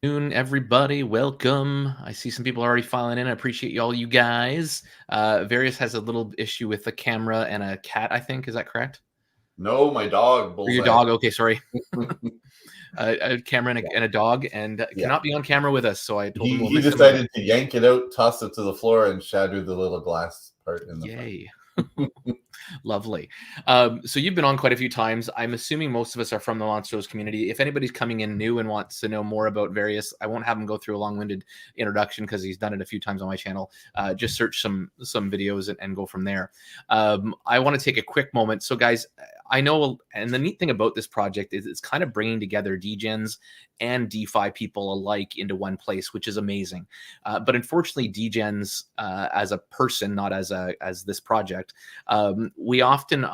Everybody, welcome. I see some people already filing in. I appreciate all you guys. Various has a little issue with the camera and a cat, I think. Is that correct? No, my dog, Or your Bullseye. dog. Okay, sorry. A camera and a dog, and cannot be on camera with us. So I told him He decided to yank it out, toss it to the floor, and shatter the little glass part in the Yay. Lovely. So you've been on quite a few times. I'm assuming most of us are from the Monstros community. If anybody's coming in new and wants to know more about various, I won't have him go through a long-winded introduction because he's done it a few times on my channel. Just search some videos and go from there. I want to take a quick moment. So guys, I know, and the neat thing about this project is it's kind of bringing together Degenz and DeFi people alike into one place, which is amazing. But unfortunately, Degenz as a person, not as this project, we often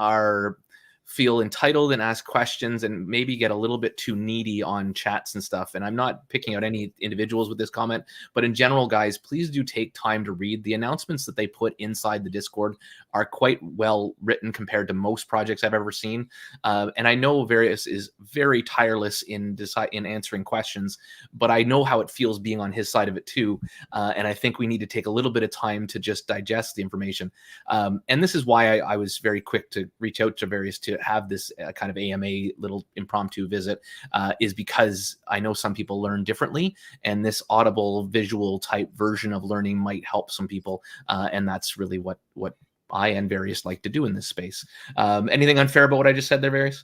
feel entitled and ask questions and maybe get a little bit too needy on chats and stuff. And I'm not picking out any individuals with this comment, but in general, guys, please do take time to read. The announcements that they put inside the Discord are quite well written compared to most projects I've ever seen. And I know Various is very tireless in answering questions, but I know how it feels being on his side of it too. And I think we need to take a little bit of time to just digest the information. And this is why I was very quick to reach out to Various to have this kind of AMA little impromptu visit, is because I know some people learn differently, and this audible visual type version of learning might help some people. And that's really what I and Various like to do in this space. Anything unfair about what I just said there, Various?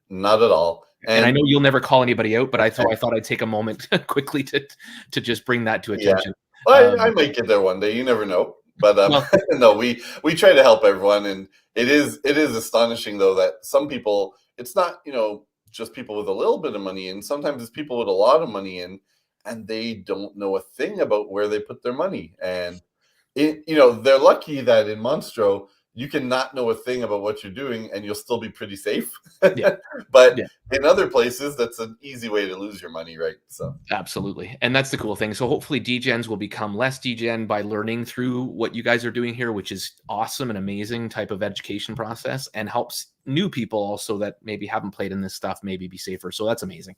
Not at all. And I know you'll never call anybody out, but I thought I'd take a moment quickly to just bring that to attention. Yeah. Well, I might get there one day. You never know. But no, we try to help everyone, and it is astonishing though that some people, it's not just people with a little bit of money in. Sometimes it's people with a lot of money in, and they don't know a thing about where they put their money. And they're lucky that in Monstro you can not know a thing about what you're doing and you'll still be pretty safe. Yeah. But in other places, that's an easy way to lose your money, right? So absolutely. And that's the cool thing. So hopefully Degenz will become less Degen by learning through what you guys are doing here, which is awesome and amazing type of education process, and helps new people also that maybe haven't played in this stuff maybe be safer. So that's amazing.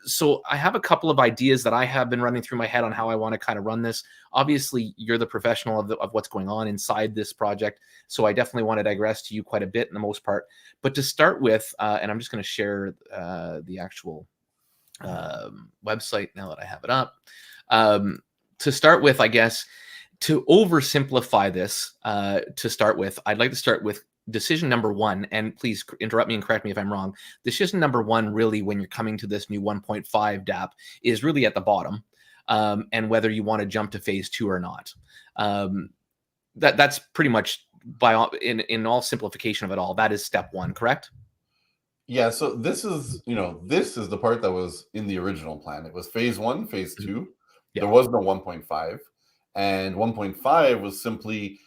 So I have a couple of ideas that I have been running through my head on how I want to kind of run this. Obviously, you're the professional of what's going on inside this project, so I definitely want to digress to you quite a bit in the most part. But to start with, and I'm just going to share the actual website now that I have it up. To start with, I guess, to oversimplify this, to start with, I'd like to start with decision number one, and please interrupt me and correct me if I'm wrong. Decision number one, really, when you're coming to this new 1.5 DApp, is really at the bottom, and whether you want to jump to phase 2 or not. That's pretty much in all simplification of it all. That is step one, correct? Yeah. So this is the part that was in the original plan. It was phase 1, phase 2. Yeah. There was no 1.5, and 1.5 was simply,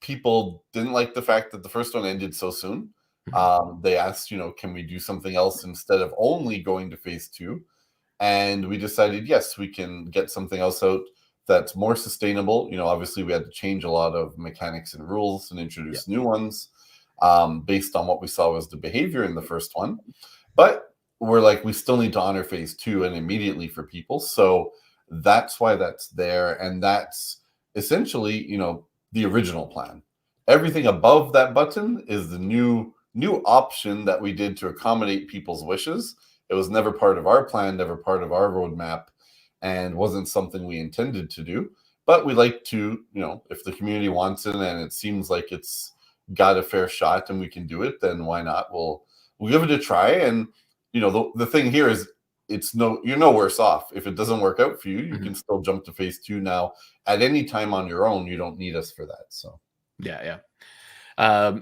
people didn't like the fact that the first one ended so soon. They asked, can we do something else instead of only going to phase 2? And we decided, yes, we can get something else out that's more sustainable. Obviously we had to change a lot of mechanics and rules and introduce new ones based on what we saw was the behavior in the first one. But we're like, we still need to honor phase 2 and immediately for people. So that's why that's there. And that's essentially, the original plan. Everything above that button is the new option that we did to accommodate people's wishes. It was never part of our plan, never part of our roadmap, and wasn't something we intended to do. But we like to, if the community wants it and it seems like it's got a fair shot and we can do it, then why not? We'll give it a try. And the thing here is, you're no worse off. If it doesn't work out for you, you can still jump to phase 2 now at any time on your own. You don't need us for that. So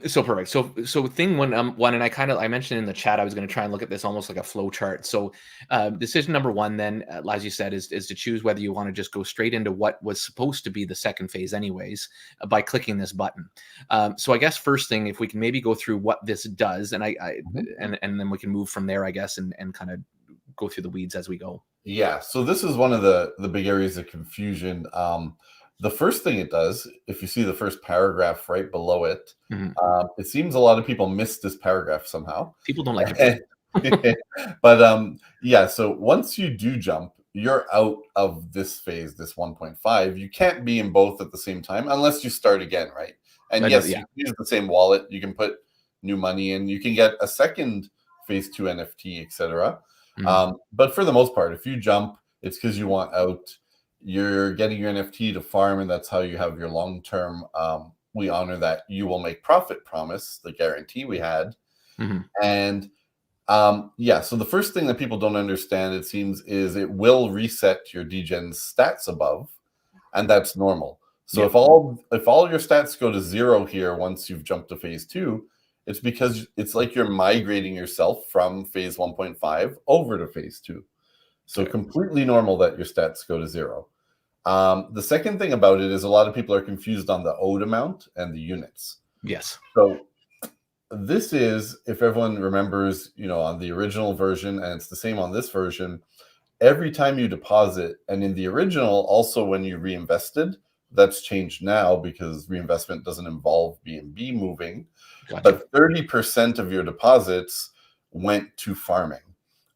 so perfect. So thing one, and I mentioned in the chat, I was going to try and look at this almost like a flow chart. So decision number one then, as you said, is to choose whether you want to just go straight into what was supposed to be the second phase anyways, by clicking this button. So I guess first thing, if we can maybe go through what this does, and and then we can move from there, I guess, and kind of go through the weeds as we go. Yeah. So this is one of the big areas of confusion. The first thing it does, if you see the first paragraph right below it, it seems a lot of people miss this paragraph somehow. People don't like it. But yeah, so once you do jump, you're out of this phase, this 1.5. You can't be in both at the same time unless you start again, right? And yes, you use the same wallet. You can put new money in. You can get a second phase 2 NFT, etc. But for the most part, if you jump, it's because you want out. You're getting your NFT to farm, and that's how you have your long-term. We honor that you will make profit promise, the guarantee we had. And so the first thing that people don't understand, it seems, is it will reset your Degenz stats above, and that's normal. So if all your stats go to 0 here once you've jumped to phase 2, it's because it's like you're migrating yourself from phase 1.5 over to phase 2. So completely normal that your stats go to 0. The second thing about it is a lot of people are confused on the owed amount and the units. Yes. So this is, if everyone remembers, on the original version, and it's the same on this version, every time you deposit, and in the original, also when you reinvested, that's changed now because reinvestment doesn't involve BNB moving, but 30% of your deposits went to farming.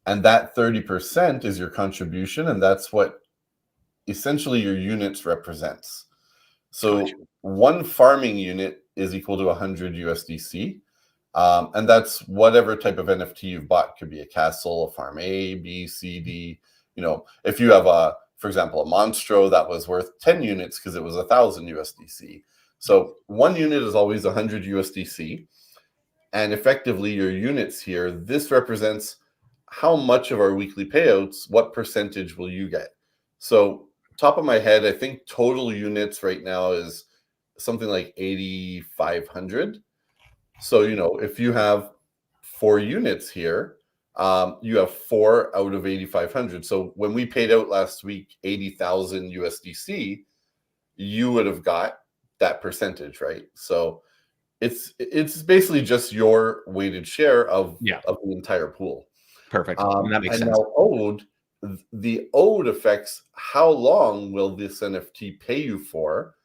And that 30% is your contribution, and that's what essentially your units represents. So one farming unit is equal to 100 USDC. And that's whatever type of NFT you've bought. Could be a castle, a farm A, B, C, D. If you have for example, a Monstro that was worth 10 units because it was 1,000 USDC. So one unit is always 100 USDC. And effectively your units here, this represents how much of our weekly payouts, what percentage will you get? So top of my head, I think total units right now is something like 8,500. So, if you have 4 units here, you have 4 out of 8,500. So when we paid out last week 80,000 USDC, you would have got that percentage, right? So it's basically just your weighted share of the entire pool. Perfect. That makes sense. Now the owed affects how long will this NFT pay you for,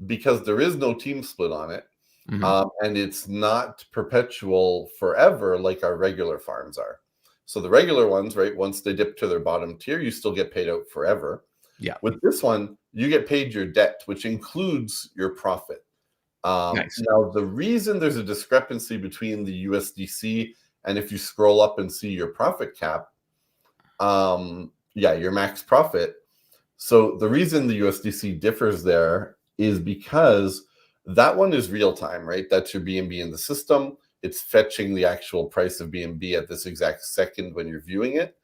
because there is no team split on it. And it's not perpetual forever like our regular farms are. So the regular ones, right, once they dip to their bottom tier, you still get paid out forever. Yeah. With this one, you get paid your debt, which includes your profit. Nice. Now, the reason there's a discrepancy between the USDC and if you scroll up and see your profit cap, your max profit. So the reason the USDC differs there is because that one is real time, right? That's your BNB in the system. It's fetching the actual price of BNB at this exact second when you're viewing it.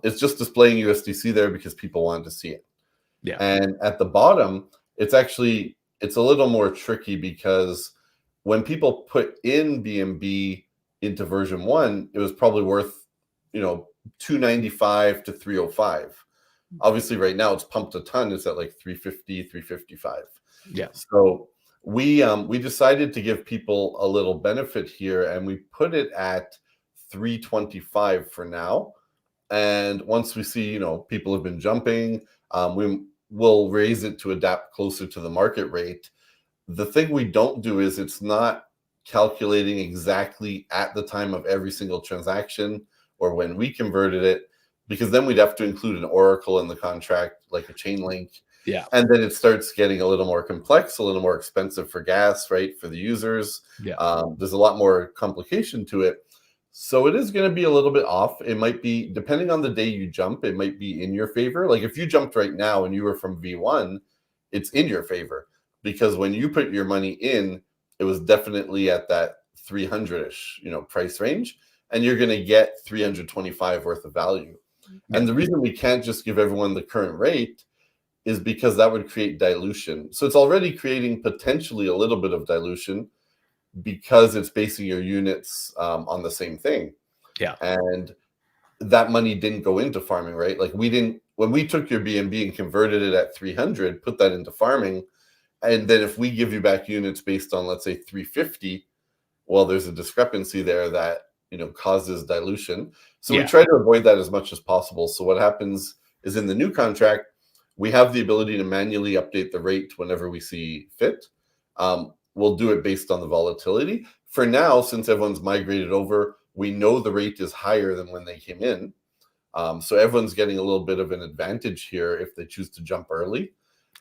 It's just displaying USDC there because people want to see it. Yeah. And at the bottom, it's a little more tricky because when people put in BNB into version 1, it was probably worth, 295 to 305. Obviously, right now it's pumped a ton. It's at like 350, 355. Yeah. So we decided to give people a little benefit here, and we put it at 325 for now. And once we see, people have been jumping, we will raise it to adapt closer to the market rate. The thing we don't do is it's not calculating exactly at the time of every single transaction or when we converted it, because then we'd have to include an oracle in the contract, like a chain link. Yeah. And then it starts getting a little more complex, a little more expensive for gas, right, for the users. Yeah. There's a lot more complication to it. So it is going to be a little bit off. It might be, depending on the day you jump, it might be in your favor. Like if you jumped right now and you were from V1, it's in your favor, because when you put your money in, it was definitely at that 300-ish, price range, and you're going to get 325 worth of value. Yeah. And the reason we can't just give everyone the current rate is because that would create dilution. So it's already creating potentially a little bit of dilution because it's basing your units on the same thing. Yeah. And that money didn't go into farming, right? Like when we took your BNB and converted it at 300, put that into farming, and then if we give you back units based on, let's say, 350, well, there's a discrepancy there that, causes dilution. So we try to avoid that as much as possible. So what happens is in the new contract, we have the ability to manually update the rate whenever we see fit. We'll do it based on the volatility. For now, since everyone's migrated over, we know the rate is higher than when they came in. So everyone's getting a little bit of an advantage here if they choose to jump early.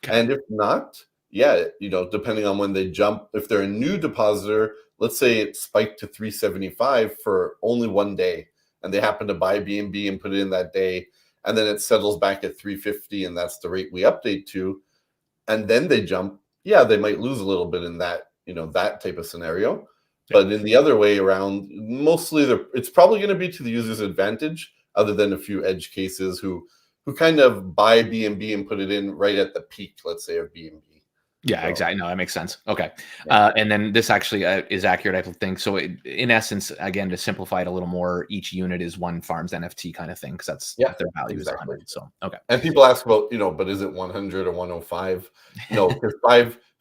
Okay. And if not, yeah, depending on when they jump, if they're a new depositor, let's say it spiked to 375 for only one day, and they happen to buy BNB and put it in that day, and then it settles back at 350, and that's the rate we update to, and then they jump, yeah, they might lose a little bit in that, that type of scenario. But in the other way around, mostly it's probably going to be to the user's advantage, other than a few edge cases who kind of buy BNB and put it in right at the peak, let's say, of BNB. Yeah, exactly. No, that makes sense. Okay. And then this actually is accurate, I think. So in essence, again, to simplify it a little more, each unit is one Farmz NFT kind of thing, because that's their value is 100. So, okay. And people ask about, but is it 100 or 105? No, because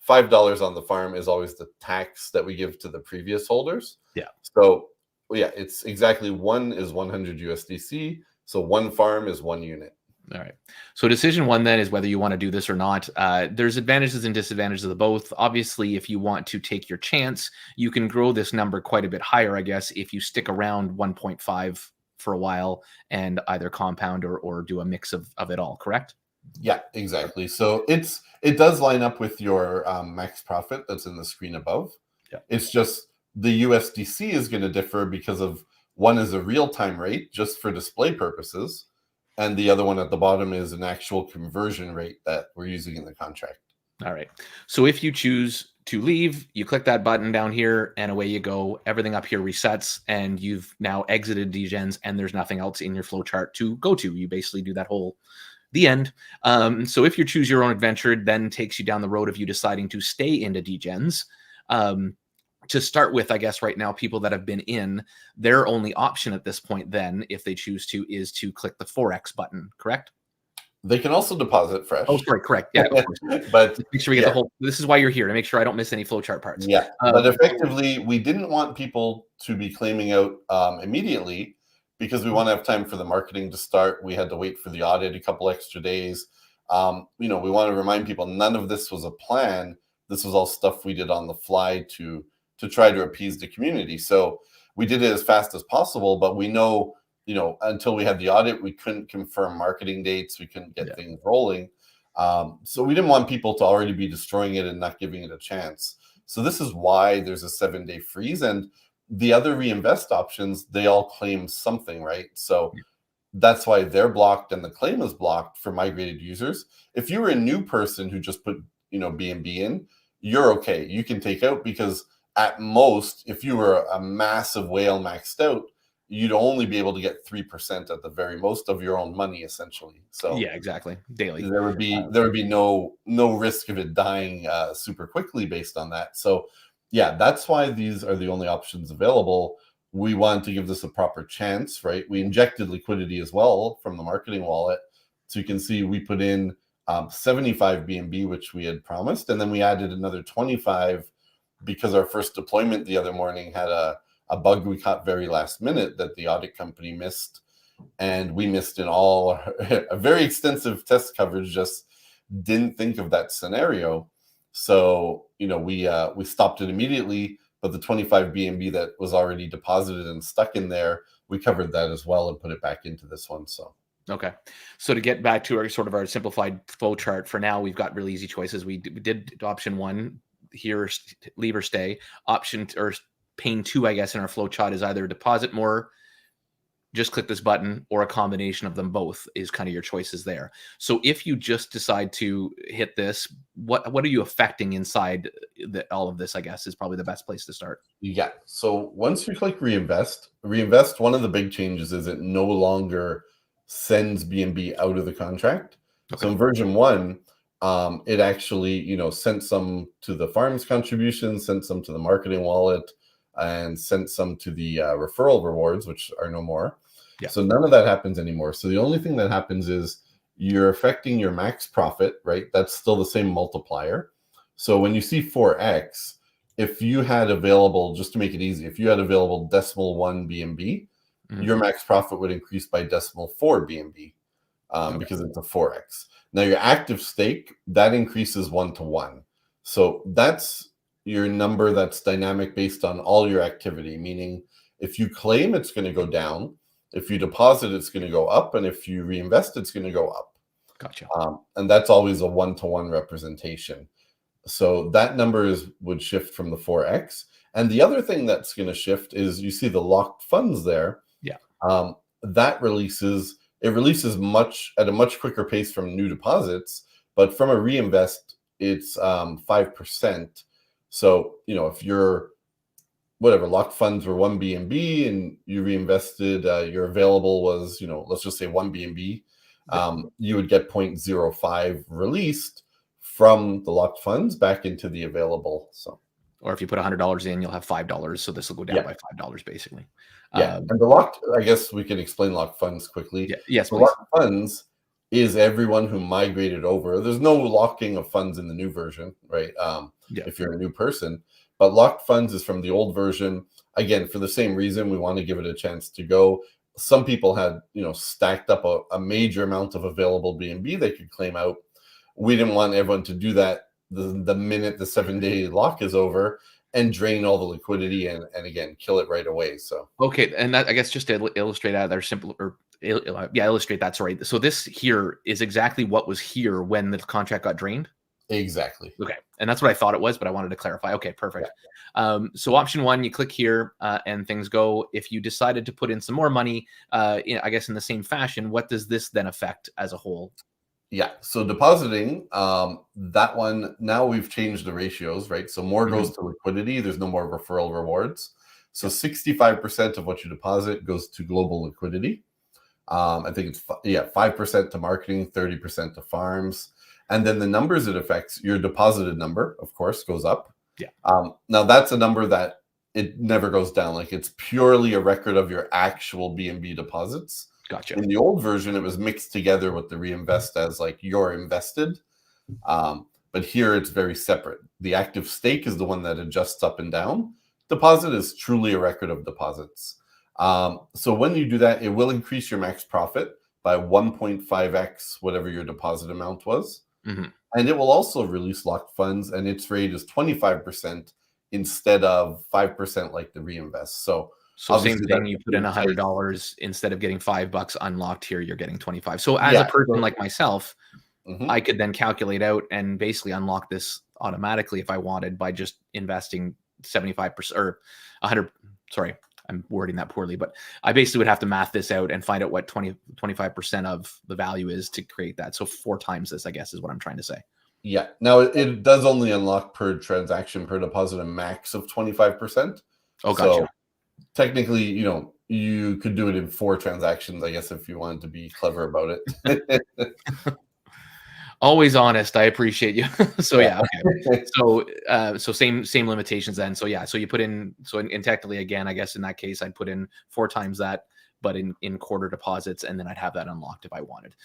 $5 on the farm is always the tax that we give to the previous holders. Yeah. So, yeah, it's exactly one is 100 USDC. So one farm is one unit. All right. So decision one then is whether you want to do this or not. There's advantages and disadvantages of the both. Obviously, if you want to take your chance, you can grow this number quite a bit higher, I guess, if you stick around 1.5 for a while and either compound or do a mix of it all, correct? Yeah, exactly. So it does line up with your max profit that's in the screen above. Yeah. It's just the USDC is going to differ because of one is a real-time rate just for display purposes, and the other one at the bottom is an actual conversion rate that we're using in the contract. All right. So if you choose to leave, you click that button down here and away you go. Everything up here resets and you've now exited Degenz and there's nothing else in your flowchart to go to. You basically do that whole the end. So if you choose your own adventure, then takes you down the road of you deciding to stay into Degenz. To start with, I guess right now, people that have been in, their only option at this point then, if they choose to, is to click the 4X button, correct? They can also deposit fresh. Oh, sorry, correct. Yeah, of course. But just make sure we get the whole, this is why you're here, to make sure I don't miss any flowchart parts. Yeah, but effectively, we didn't want people to be claiming out immediately because we want to have time for the marketing to start. We had to wait for the audit a couple extra days. We want to remind people none of this was a plan. This was all stuff we did on the fly to try to appease the community. So we did it as fast as possible, but we know, until we had the audit, we couldn't confirm marketing dates. We couldn't get things rolling. So we didn't want people to already be destroying it and not giving it a chance. So this is why there's a 7-day freeze. And the other reinvest options, they all claim something, right? So that's why they're blocked and the claim is blocked for migrated users. If you were a new person who just put, BNB in, you're okay. You can take out because at most, if you were a massive whale maxed out, you'd only be able to get 3% at the very most of your own money, essentially. So yeah, exactly. Daily. There would be no risk of it dying super quickly based on that. So yeah, that's why these are the only options available. We wanted to give this a proper chance, right? We injected liquidity as well from the marketing wallet. So you can see we put in 75 BNB, which we had promised, and then we added another 25 because our first deployment the other morning had a bug we caught very last minute that the audit company missed, and we missed in all a very extensive test coverage, just didn't think of that scenario. So, we stopped it immediately, but the 25 BNB that was already deposited and stuck in there, we covered that as well and put it back into this one. So okay. So to get back to our simplified flow chart for now, we've got really easy choices. We did option one here, leave or stay. Option or pane 2, I guess, in our flow chart is either deposit more, just click this button, or a combination of them both is kind of your choices there. So if you just decide to hit this, what are you affecting inside all of this, I guess, is probably the best place to start. Yeah. So once you click reinvest, one of the big changes is it no longer sends BNB out of the contract. Okay. So in version 1, it actually, sent some to the Farmz contribution, sent some to the marketing wallet, and sent some to the referral rewards, which are no more. Yeah. So none of that happens anymore. So the only thing that happens is you're affecting your max profit, right? That's still the same multiplier. So when you see 4x, if you had available, just to make it easy, if you had available decimal 1 BNB, your max profit would increase by decimal 4 BNB because it's a 4x. Now your active stake, that increases 1 to 1. So that's your number that's dynamic based on all your activity, meaning if you claim it's going to go down, If you deposit, it's going to go up, and if you reinvest, it's going to go up. Gotcha. And that's always a 1-to-1 representation. So that number would shift from the 4x. And the other thing that's going to shift is you see the locked funds there. Yeah. That releases at a much quicker pace from new deposits, but from a reinvest, it's 5%. So, if your locked funds were 1 BNB and you reinvested, your available was, let's just say 1 BNB, you would get 0.05 released from the locked funds back into the available. So, or if you put $100 in, you'll have $5. So this will go down by $5 basically. Yeah. And the locked, I guess we can explain locked funds quickly. Yeah. Yes, the please. Locked funds is everyone who migrated over. There's no locking of funds in the new version, right? If you're a new person, but locked funds is from the old version. Again, for the same reason, we want to give it a chance to go. Some people had, stacked up a major amount of available BNB they could claim out. We didn't want everyone to do that the minute the 7-day lock is over and drain all the liquidity and again, kill it right away. So, okay. And that, I guess, just to illustrate that, they're simple, or illustrate that. Sorry. So this here is exactly what was here when the contract got drained. Exactly. Okay. And that's what I thought it was, but I wanted to clarify. Okay, perfect. Yeah. So option 1, you click here and things go. If you decided to put in some more money, I guess in the same fashion, what does this then affect as a whole? Yeah. So depositing, that one, now we've changed the ratios, right? So more goes to liquidity. There's no more referral rewards. So 65% of what you deposit goes to global liquidity. I think it's 5% to marketing, 30% to Farmz. And then the numbers it affects, your deposited number, of course, goes up. Yeah. Now that's a number that it never goes down. Like, it's purely a record of your actual BNB deposits. Gotcha. In the old version, it was mixed together with the reinvest as like you're invested. But here it's very separate. The active stake is the one that adjusts up and down. Deposit is truly a record of deposits. So when you do that, it will increase your max profit by 1.5x whatever your deposit amount was. And it will also release locked funds, and its rate is 25% instead of 5% like the reinvest. So same thing, you put in $100 instead of getting $5 unlocked, here you're getting 25. So as a person like myself, I could then calculate out and basically unlock this automatically if I wanted by just investing 75% or 100. Sorry, I'm wording that poorly, but I basically would have to math this out and find out what 25% of the value is to create that. So 4 times this, I guess, is what I'm trying to say. Yeah. Now it does only unlock per transaction, per deposit, a max of 25%. Oh, gotcha. So technically, you could do it in 4 transactions, I guess, if you wanted to be clever about it. Always honest. I appreciate you. So yeah. Okay. So same limitations then. So yeah. So you put in, and technically, again, I guess in that case, I'd put in 4 times that, but in quarter deposits, and then I'd have that unlocked if I wanted.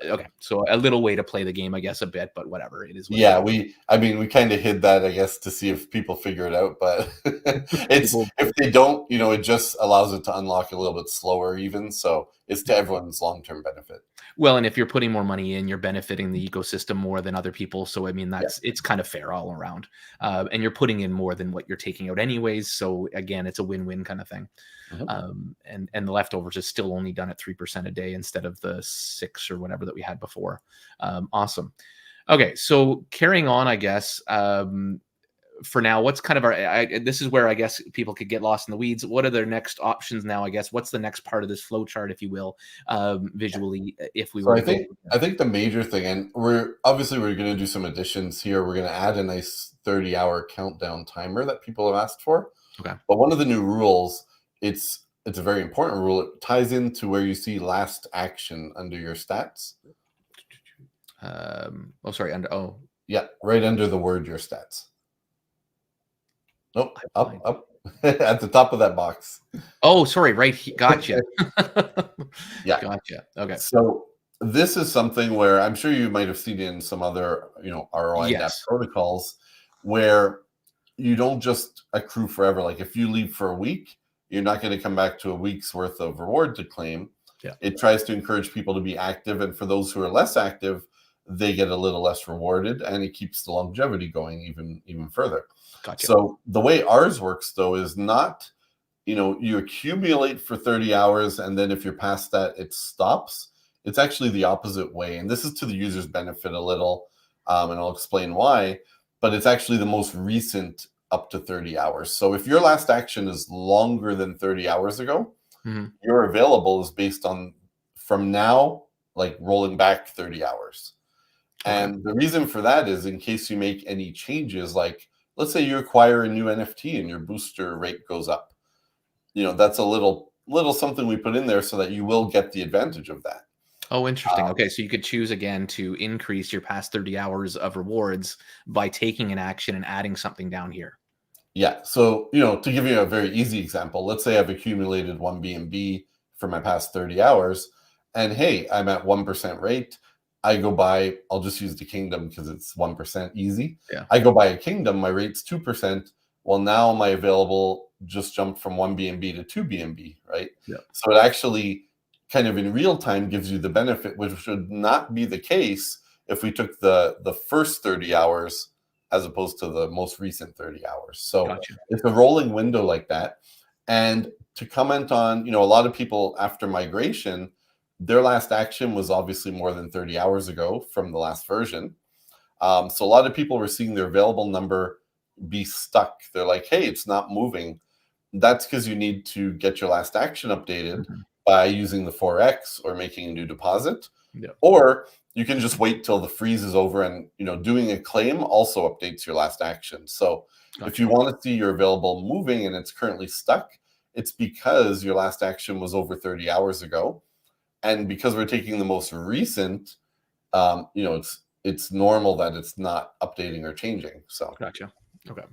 Okay. So a little way to play the game, I guess, a bit, but whatever it is. We kind of hid that, I guess, to see if people figure it out, but if they don't, it just allows it to unlock a little bit slower even. So it's to everyone's long-term benefit. Well, and if you're putting more money in, you're benefiting the ecosystem more than other people. So, I mean, it's kind of fair all around. And you're putting in more than what you're taking out anyways. So again, it's a win-win kind of thing. And the leftovers is still only done at 3% a day instead of the 6 or whatever that we had before. Awesome. Okay. So carrying on, I guess, for now, what's kind of this is where I guess people could get lost in the weeds. What are their next options now? I guess what's the next part of this flow chart, if you will, visually, if we were. I think the major thing, and we're going to do some additions here. We're going to add a nice 30-hour countdown timer that people have asked for. Okay. But one of the new rules, it's a very important rule. It ties into where you see last action under your stats. Yeah, right under the word your stats. Nope, up at the top of that box. Oh, sorry, right. Gotcha. Yeah, gotcha. Okay. So this is something where I'm sure you might have seen in some other, ROI protocols, where you don't just accrue forever. Like if you leave for a week, you're not going to come back to a week's worth of reward to claim. Yeah. It tries to encourage people to be active, and for those who are less active, they get a little less rewarded, and it keeps the longevity going even further. Gotcha. So the way ours works, though, is not, you accumulate for 30 hours, and then if you're past that, it stops. It's actually the opposite way. And this is to the user's benefit a little, and I'll explain why, but it's actually the most recent up to 30 hours. So if your last action is longer than 30 hours ago, your available is based on from now, like rolling back 30 hours. Okay. And the reason for that is in case you make any changes, like let's say you acquire a new NFT and your booster rate goes up. That's a little something we put in there so that you will get the advantage of that. Oh, interesting. Okay, so you could choose again to increase your past 30 hours of rewards by taking an action and adding something down here. Yeah. So, to give you a very easy example, let's say I've accumulated 1 BNB for my past 30 hours, and hey, I'm at 1% rate. I go buy, I'll just use the kingdom because it's 1% easy. Yeah. I go buy a kingdom, my rate's 2%. Well, now my available just jumped from 1 BNB to 2 BNB, right? Yeah. So it actually kind of in real time gives you the benefit, which should not be the case if we took the first 30 hours as opposed to the most recent 30 hours. So gotcha. It's a rolling window like that. And to comment on, a lot of people after migration, their last action was obviously more than 30 hours ago from the last version. So a lot of people were seeing their available number be stuck. They're like, hey, it's not moving. That's because you need to get your last action updated by using the 4X or making a new deposit. Yep. Or you can just wait till the freeze is over, and doing a claim also updates your last action. So if you want to see your available moving and it's currently stuck, it's because your last action was over 30 hours ago. And because we're taking the most recent, it's normal that it's not updating or changing. So gotcha. Okay.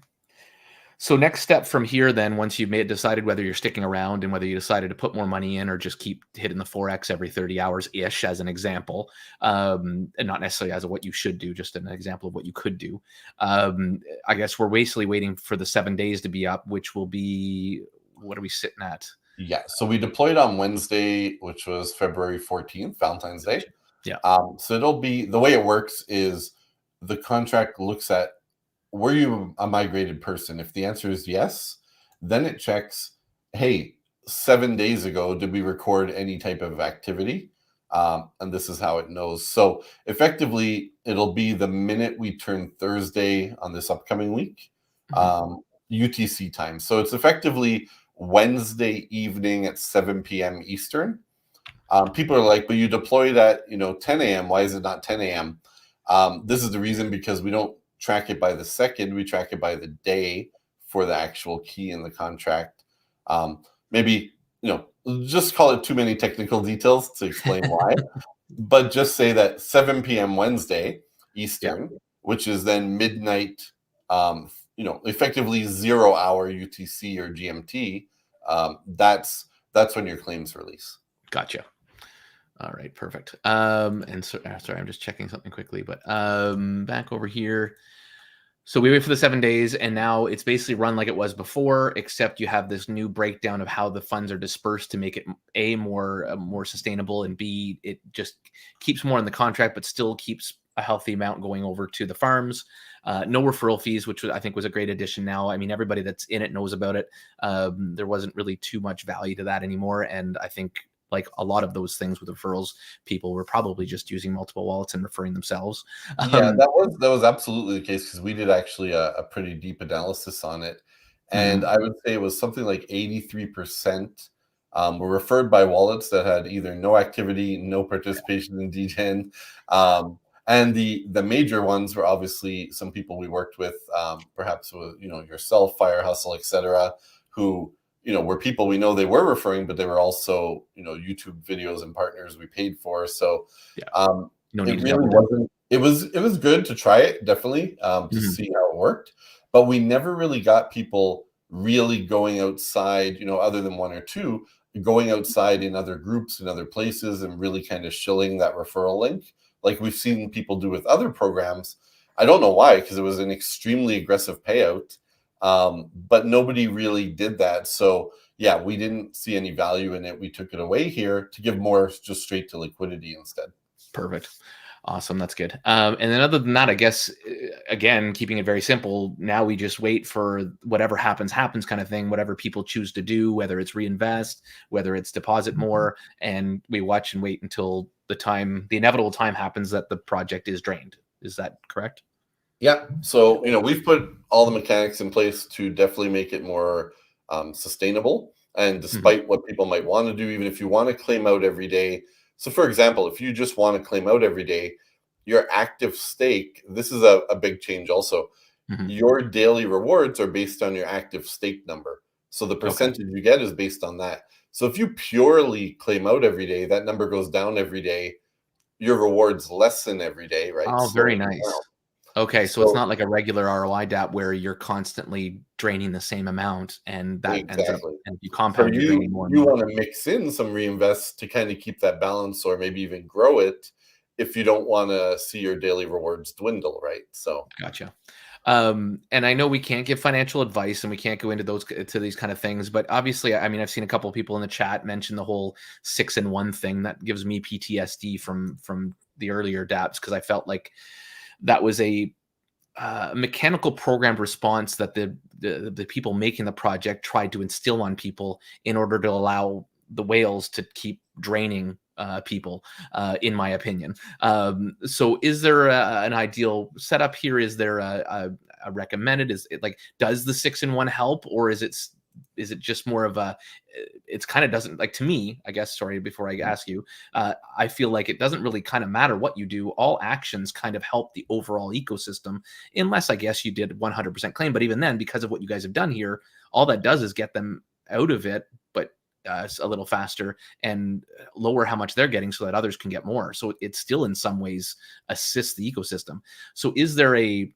So next step from here, then, once you've decided whether you're sticking around and whether you decided to put more money in or just keep hitting the 4X every 30 hours-ish as an example, and not necessarily as what you should do, just an example of what you could do. I guess we're basically waiting for the 7 days to be up, which will be, what are we sitting at? Yeah, so we deployed on Wednesday, which was February 14th, Valentine's Day. Yeah. So it'll be, the way it works is the contract looks at, were you a migrated person? If the answer is yes, then it checks, hey, 7 days ago, did we record any type of activity? And this is how it knows. So effectively, it'll be the minute we turn Thursday on this upcoming week, UTC time. So it's effectively Wednesday evening at 7 p.m. Eastern. People are like, but you deployed at 10 a.m. Why is it not 10 a.m.? This is the reason, because we don't track it by the second, we track it by the day for the actual key in the contract. Maybe, just call it too many technical details to explain why, but just say that 7 p.m. Wednesday Eastern, which is then midnight, effectively 0 hour UTC or GMT. That's when your claims release. Gotcha. All right, perfect. And so, sorry, I'm just checking something quickly, but back over here. So we wait for the 7 days, and now it's basically run like it was before, except you have this new breakdown of how the funds are dispersed to make it A, more sustainable, and B, it just keeps more in the contract, but still keeps a healthy amount going over to the farms. No referral fees, which I think was a great addition now. I mean, everybody that's in it knows about it. There wasn't really too much value to that anymore, and I think, like a lot of those things with referrals, people were probably just using multiple wallets and referring themselves. Yeah, that was absolutely the case, because we did actually a pretty deep analysis on it. And I would say it was something like 83% were referred by wallets that had either no activity, no participation in Degen. And the major ones were obviously some people we worked with, perhaps with, yourself, Fire Hustle, etc., who were people we know they were referring, but they were also, YouTube videos and partners we paid for. So No it really wasn't, it was good to try it, definitely, to see how it worked. But we never really got people really going outside, other than one or two, going outside in other groups and other places and really kind of shilling that referral link like we've seen people do with other programs. I don't know why, because it was an extremely aggressive payout. But nobody really did that. So yeah, we didn't see any value in it. We took it away here to give more just straight to liquidity instead. Perfect. Awesome. That's good. And then other than that, I guess, again, keeping it very simple, now we just wait for whatever happens kind of thing, whatever people choose to do, whether it's reinvest, whether it's deposit more, and we watch and wait until the inevitable time happens that the project is drained. Is that correct? Yeah. So, we've put all the mechanics in place to definitely make it more sustainable. And despite what people might want to do, even if you want to claim out every day. So, for example, if you just want to claim out every day, your active stake, this is a big change also. Your daily rewards are based on your active stake number. So the percentage you get is based on that. So if you purely claim out every day, that number goes down every day. Your rewards lessen every day, right? Oh, very Slowing nice. down. Okay, so it's So not like a regular ROI DApp where you're constantly draining the same amount, and that ends up, exactly. and if you For compound, you're you, draining more and you more. want to mix in some reinvest to kind of keep that balance or maybe even grow it if you don't want to see your daily rewards dwindle, right? So Gotcha. And I know we can't give financial advice and we can't go into these kind of things, but obviously, I mean, I've seen a couple of people in the chat mention the whole 6-in-1 thing. That gives me PTSD from the earlier dApps, because I felt like that was a mechanical programmed response that the people making the project tried to instill on people in order to allow the whales to keep draining people, in my opinion. So is there an ideal setup here? Is there a recommended? Is it like, does the 6-in-1 help, or is it just more of a, it's kind of doesn't, like, to me, I guess, sorry, before I ask you, I feel like it doesn't really kind of matter what you do. All actions kind of help the overall ecosystem, unless I guess you did 100% claim. But even then, because of what you guys have done here, all that does is get them out of it, but a little faster, and lower how much they're getting so that others can get more. So it still in some ways assists the ecosystem. So is there a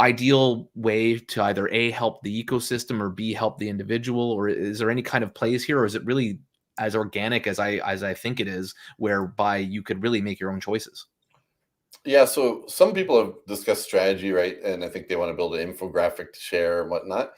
ideal way to either A, help the ecosystem, or B, help the individual, or is there any kind of plays here, or is it really as organic as I think it is, whereby you could really make your own choices? yeah, so some people have discussed strategy, right? And I think they want to build an infographic to share and whatnot.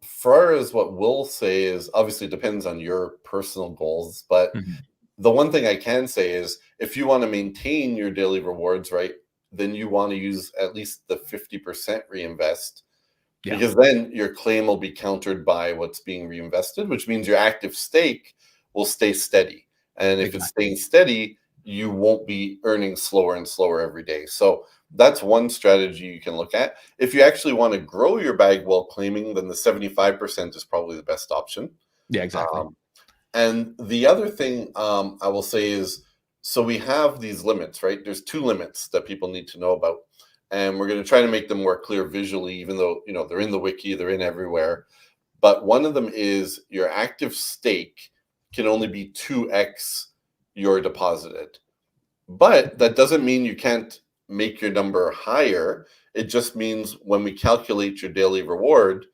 Far as what we'll say is obviously it depends on your personal goals, but Mhm. the one thing I can say is if you want to maintain your daily rewards, right, then you want to use at least the 50% reinvest, Yeah, because then your claim will be countered by what's being reinvested, which means your active stake will stay steady. And if it's exactly. staying steady, you won't be earning slower and slower every day. So that's one strategy you can look at. If you actually want to grow your bag while claiming, then the 75% is probably the best option. Yeah, exactly. Um, and the other thing I will say is, so we have these limits, right? There's two limits that people need to know about. And we're going to try to make them more clear visually, even though, they're in the wiki, they're in everywhere. But one of them is your active stake can only be 2x your deposited. But that doesn't mean you can't make your number higher. It just means when we calculate your daily reward,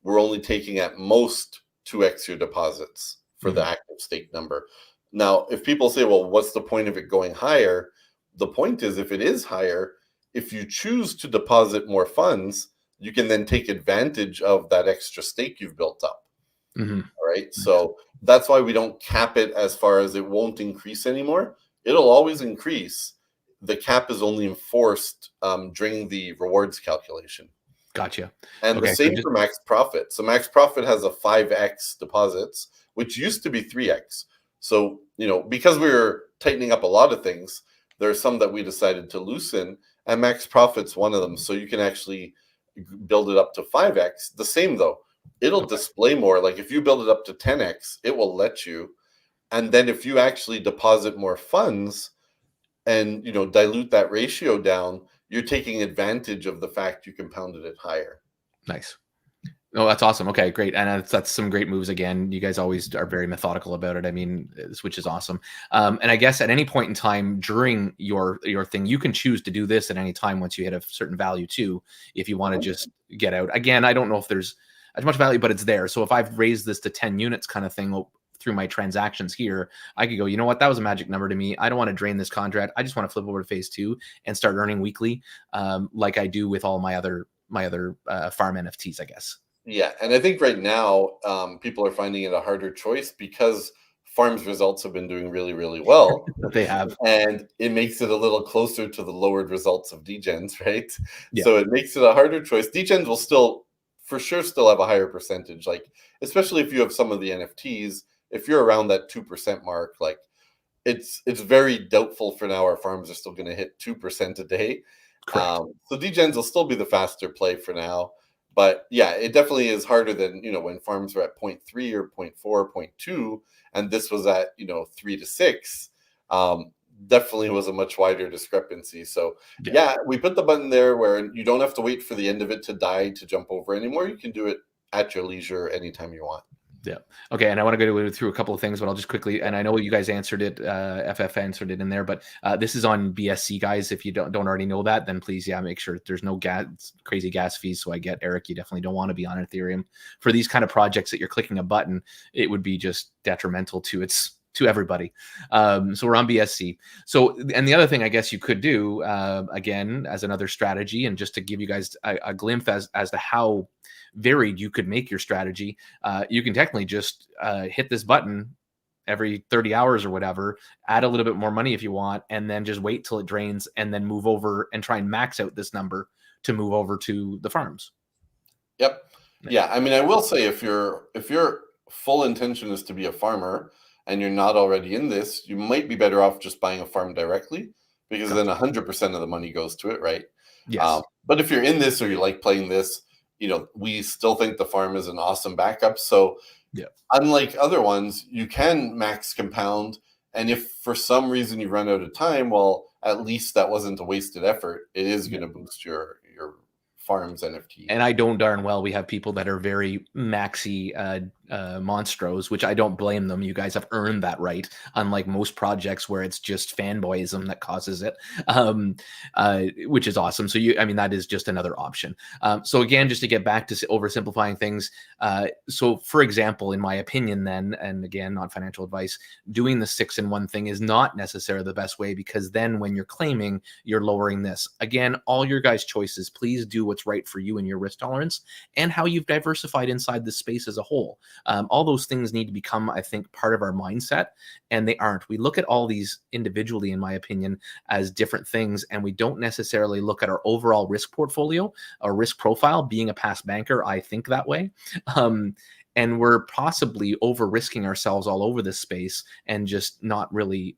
we're only taking at most 2x your deposits for the Mhm. active stake number. Now, if people say, well, what's the point of it going higher? The point is, if it is higher, if you choose to deposit more funds, you can then take advantage of that extra stake you've built up. Mhm. All right. Nice. So that's why we don't cap it as far as it won't increase anymore. It'll always increase. The cap is only enforced during the rewards calculation. Gotcha. And the Okay, so same just for max profit. So max profit has a 5x deposits, which used to be 3x. So, because we were tightening up a lot of things, there are some that we decided to loosen, and max profit's one of them. So you can actually build it up to 5x. The same though, it'll okay. display more. Like if you build it up to 10x, it will let you. And then if you actually deposit more funds and dilute that ratio down, you're taking advantage of the fact you compounded it higher. Nice. Oh, that's awesome. Okay, great. And that's some great moves again. You guys always are very methodical about it. I mean, which is awesome. And I guess at any point in time during your thing, you can choose to do this at any time once you hit a certain value too, if you want to just get out. Again, I don't know if there's as much value, but it's there. So if I've raised this to 10 units kind of thing through my transactions here, I could go, you know what, that was a magic number to me. I don't want to drain this contract. I just want to flip over to phase 2 and start earning weekly, like I do with all my other farm NFTs, I guess. Yeah, and I think right now people are finding it a harder choice because Farmz results have been doing really, really well. They have. And it makes it a little closer to the lowered results of Degenz, right? Yeah. So it makes it a harder choice. Degenz will still, for sure, still have a higher percentage. Like, especially if you have some of the NFTs, if you're around that 2% mark, like it's very doubtful for now our farms are still going to hit 2% a day. Correct. So Degenz will still be the faster play for now. But yeah, it definitely is harder than, when farms were at 0.3 or 0.4, 0.2, and this was at, 3 to 6. Definitely was a much wider discrepancy. So yeah, we put the button there where you don't have to wait for the end of it to die to jump over anymore. You can do it at your leisure anytime you want. Yeah. Okay. And I want to go through a couple of things, but I'll just quickly, and I know you guys answered it, FF answered it in there, but this is on BSC, guys. If you don't already know that, then please, make sure there's no crazy gas fees. So I get, Eric, you definitely don't want to be on Ethereum. For these kind of projects that you're clicking a button, it would be just detrimental to everybody. So we're on BSC. So, and the other thing I guess you could do, again, as another strategy, and just to give you guys a glimpse as to how varied you could make your strategy, you can technically just hit this button every 30 hours or whatever, add a little bit more money if you want, and then just wait till it drains and then move over and try and max out this number to move over to the farms. Yep. Yeah. I mean, I will say if your full intention is to be a farmer and you're not already in this, you might be better off just buying a farm directly, because then 100% of the money goes to it, right? Yes. But if you're in this or you like playing this, we still think the farm is an awesome backup. So unlike other ones, you can max compound. And if for some reason you run out of time, well, at least that wasn't a wasted effort. It is going to boost your Farmz NFT. And I don't darn well. We have people that are very maxi Monstros, which I don't blame them. You guys have earned that right, unlike most projects where it's just fanboyism that causes it, which is awesome. So that is just another option. So again, just to get back to oversimplifying things. So for example, in my opinion then, and again, not financial advice, doing the 6-in-1 thing is not necessarily the best way, because then when you're claiming, you're lowering this. Again, all your guys' choices, please do what's right for you and your risk tolerance and how you've diversified inside the space as a whole. All those things need to become, I think, part of our mindset, and they aren't. We look at all these individually, in my opinion, as different things, and we don't necessarily look at our overall risk portfolio or risk profile. Being a past banker, I think that way. And we're possibly over-risking ourselves all over this space and just not really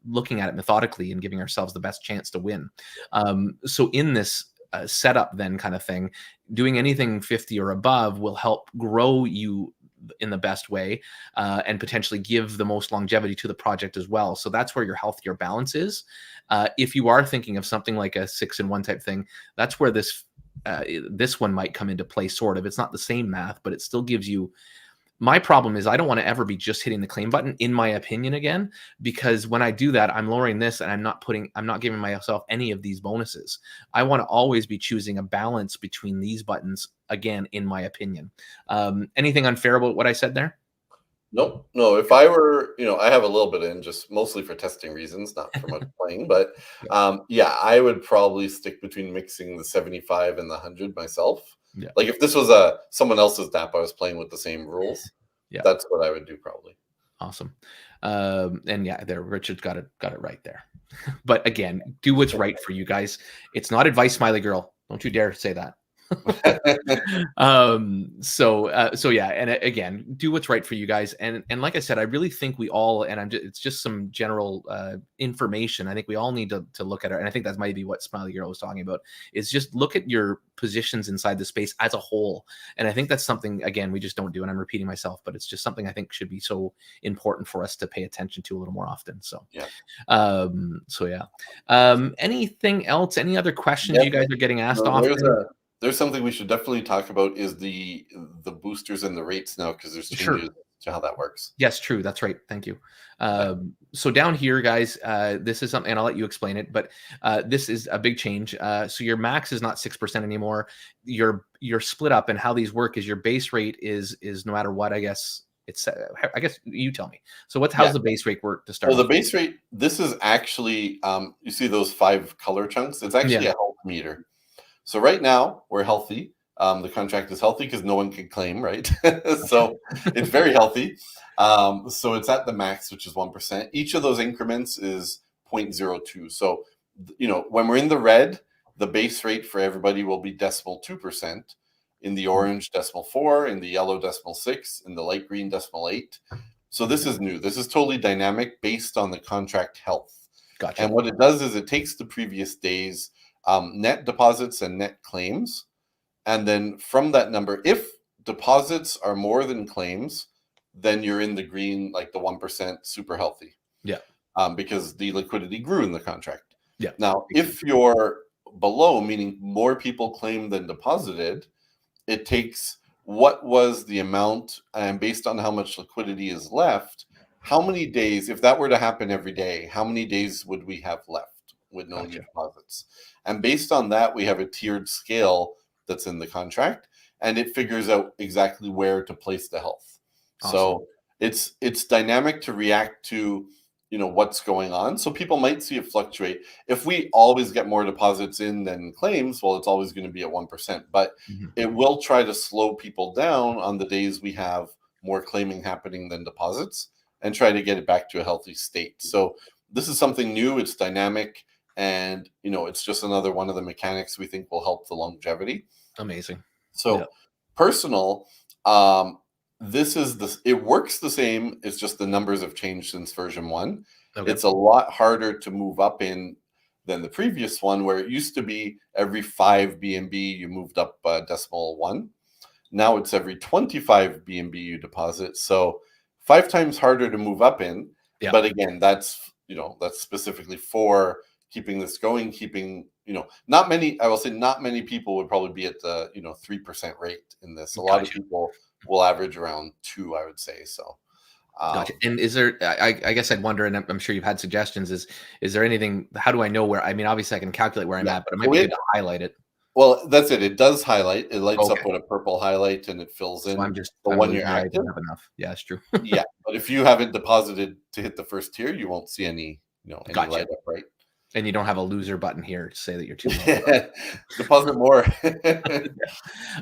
looking at it methodically and giving ourselves the best chance to win. So in this setup then kind of thing, doing anything 50 or above will help grow you in the best way, and potentially give the most longevity to the project as well. So that's where your healthier balance is. If you are thinking of something like a 6-in-1 type thing, that's where this one might come into play, sort of. It's not the same math, but it still gives you. My problem is I don't want to ever be just hitting the claim button, in my opinion, again, because when I do that, I'm lowering this and I'm not giving myself any of these bonuses. I want to always be choosing a balance between these buttons, again, in my opinion. Anything unfair about what I said there? Nope. No, if I were, I have a little bit in, just mostly for testing reasons, not for much playing, but I would probably stick between mixing the 75 and the 100 myself. Yeah. Like if this was someone else's DApp, I was playing with the same rules. Yeah, that's what I would do probably. Awesome. And there, Richard got it right there. But again, do what's right for you guys. It's not advice, Smiley Girl. Don't you dare say that. So yeah, and again, do what's right for you guys, and like I said, I really think we all, and it's just some general information. I think we all need to look at it, and I think that might be what Smiley Girl was talking about, is just look at your positions inside the space as a whole. And I think that's something, again, we just don't do, and I'm repeating myself, but it's just something I think should be so important for us to pay attention to a little more often. So anything else, any other questions you guys are getting asked often? There's something we should definitely talk about, is the boosters and the rates now, because there's changes to how that works. Yes, true. That's right. Thank you. So down here, guys, this is something, and I'll let you explain it, but this is a big change. So your max is not 6% anymore. You're split up, and how these work is your base rate is no matter what, I guess. I guess you tell me. So how's the base rate work to start? Well, the base rate, this is actually, you see those 5 color chunks? It's actually a health meter. So right now we're healthy. the contract is healthy because no one can claim, right? So it's very healthy. So it's at the max, which is 1%. Each of those increments is 0.02. So, when we're in the red, the base rate for everybody will be 0.2%. In the orange, 0.4, in the yellow, 0.6, in the light green, 0.8. So this is new. This is totally dynamic based on the contract health. Gotcha. And what it does is it takes the previous day's net deposits and net claims. And then from that number, if deposits are more than claims, then you're in the green, like the 1%, super healthy. Yeah. Because the liquidity grew in the contract. Yeah. Now, if you're below, meaning more people claimed than deposited, it takes what was the amount, and based on how much liquidity is left, how many days, if that were to happen every day, how many days would we have left with no new deposits? And based on that, we have a tiered scale that's in the contract, and it figures out exactly where to place the health. Awesome. So it's dynamic to react to what's going on. So people might see it fluctuate. If we always get more deposits in than claims, well, it's always going to be at 1%, but it will try to slow people down on the days we have more claiming happening than deposits and try to get it back to a healthy state. So this is something new. It's dynamic, and it's just another one of the mechanics we think will help the longevity. Amazing. So personal, it works the same. It's just the numbers have changed since version 1. Okay. It's a lot harder to move up in than the previous one, where it used to be every 5 BNB you moved up 0.1. Now it's every 25 BNB you deposit. So 5 times harder to move up in. Yeah. But again, that's specifically for keeping this going, not many people would probably be at the 3% rate in this. A lot of people will average around 2, I would say. So gotcha. And is there, I guess I'd wonder, and I'm sure you've had suggestions, is there anything, how do I know where, obviously I can calculate where I'm at, but it might be good to highlight it. Well, that's it. It does highlight. It lights up with a purple highlight, and it fills in. I'm when you're active. Enough. Yeah, it's true. Yeah, but if you haven't deposited to hit the first tier, you won't see any light up, right? And you don't have a loser button here to say that you're too low. Deposit more.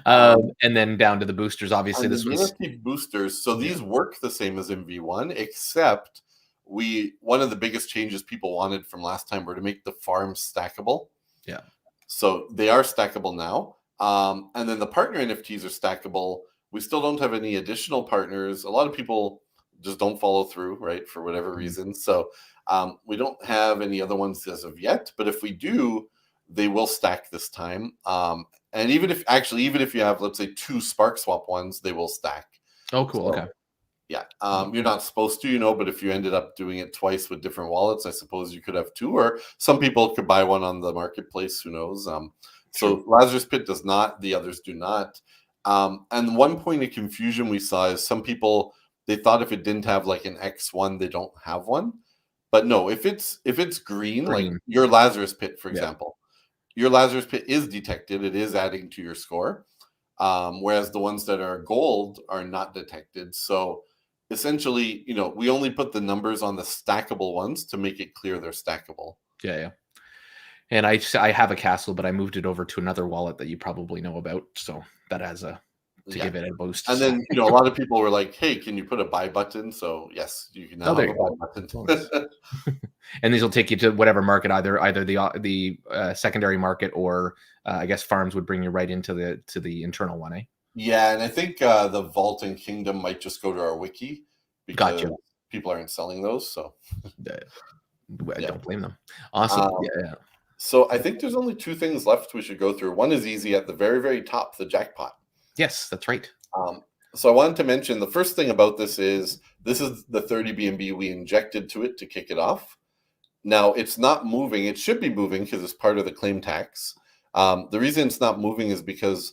And then down to the boosters. Obviously, this one's boosters. So these work the same as in V1, except one of the biggest changes people wanted from last time were to make the farms stackable. Yeah. So they are stackable now. And then the partner NFTs are stackable. We still don't have any additional partners. A lot of people just don't follow through, right, for whatever reason. So we don't have any other ones as of yet, but if we do, they will stack this time. And even if you have, let's say, 2 Spark Swap ones, they will stack. Oh, cool. So, okay. Yeah. You're not supposed to, but if you ended up doing it twice with different wallets, I suppose you could have 2, or some people could buy one on the marketplace. Who knows? So Lazarus Pit does not, the others do not. And one point of confusion we saw is some people, they thought if it didn't have like an X1, they don't have one. But no, if it's green, like your Lazarus Pit, for example, your Lazarus Pit is detected. It is adding to your score. Whereas the ones that are gold are not detected. So essentially, we only put the numbers on the stackable ones to make it clear they're stackable. Yeah. And I have a castle, but I moved it over to another wallet that you probably know about. So that has give it a boost. And then, a lot of people were like, hey, can you put a buy button? So yes, you can now have a buy button. And these will take you to whatever market, either the secondary market, or I guess Farmz would bring you right into the internal one, eh? Yeah, and I think the Vault and Kingdom might just go to our wiki because people aren't selling those. So I don't blame them. Awesome. Yeah. So I think there's only 2 things left we should go through. One is easy at the very, very top, the jackpot. Yes, that's right. So I wanted to mention the first thing about this is the 30 BNB we injected to it to kick it off. Now it's not moving. It should be moving because it's part of the claim tax. The reason it's not moving is because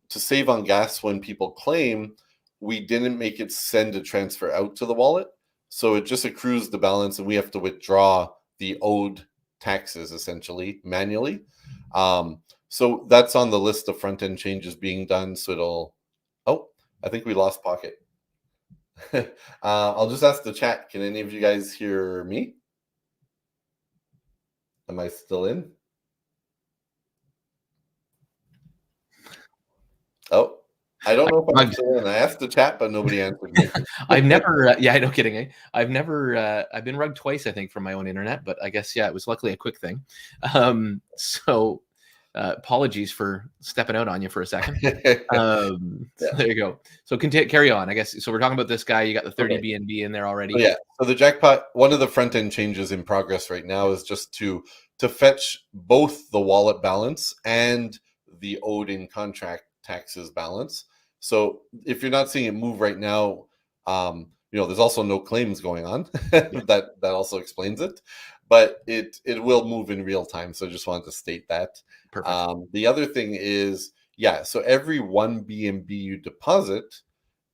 to save on gas when people claim, we didn't make it send a transfer out to the wallet. So it just accrues the balance, and we have to withdraw the owed taxes essentially manually. So that's on the list of front-end changes being done. So I think we lost Pocket. I'll just ask the chat. Can any of you guys hear me? Am I still in? I don't know if I'm still in. I asked the chat, but nobody answered me. I've never, yeah, no kidding. Eh? I've been rugged twice, I think, from my own internet, but I guess, yeah, it was luckily a quick thing. So apologies for stepping out on you for a second. So there you go. So carry on, I guess. So we're talking about this guy. You got the 30 BNB in there already. Oh, yeah. So the Jackpot, one of the front end changes in progress right now is just to fetch both the wallet balance and the owed in contract taxes balance. So if you're not seeing it move right now, there's also no claims going on. that also explains it, but it will move in real time. So I just wanted to state that. Perfect. The other thing is, so every 1 BNB you deposit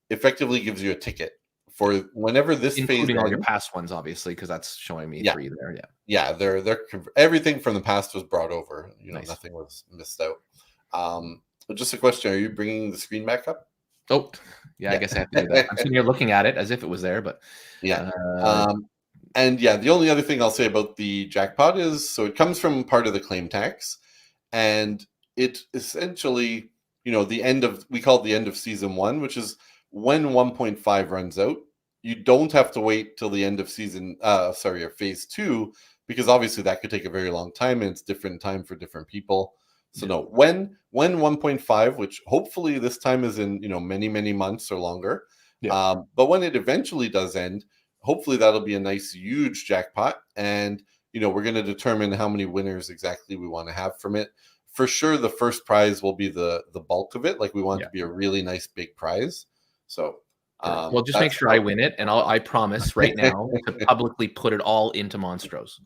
effectively gives you a ticket for whenever this including phase all ends. your past ones, obviously, because that's showing me 3 there. They're everything from the past was brought over. Nice. Nothing was missed out. But just a question: are you bringing the screen back up? Oh, yeah. I guess I have to do that. I'm sitting here looking at it as if it was there, but and the only other thing I'll say about the Jackpot is, so it comes from part of the claim tax, and it essentially, the end of, we call it the end of season 1, which is when 1.5 runs out. You don't have to wait till the end of phase 2, because obviously that could take a very long time, and it's different time for different people. So no, when 1.5, which hopefully this time is in many, many months or longer, but when it eventually does end, hopefully that'll be a nice huge jackpot, and we're going to determine how many winners exactly we want to have from it. For sure, the first prize will be the bulk of it. Like, we want it to be a really nice big prize. So well, just make sure I win it, and I promise right now to publicly put it all into Monstros.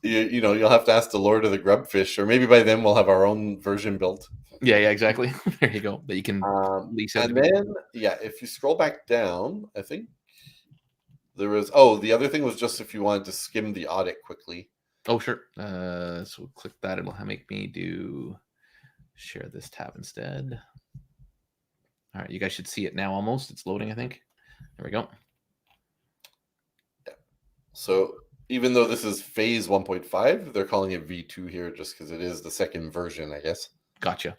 You'll have to ask the Lord of the Grubfish, or maybe by then we'll have our own version built. Yeah, exactly. There you go. That you can lease out. And then, if you scroll back down, I think there was, the other thing was just if you wanted to skim the audit quickly. Oh, sure. So we'll click that. It'll make me share this tab instead. All right, you guys should see it now almost. It's loading, I think. There we go. Yeah. So even though this is phase 1.5, they're calling it V2 here just because it is the second version, I guess. Gotcha.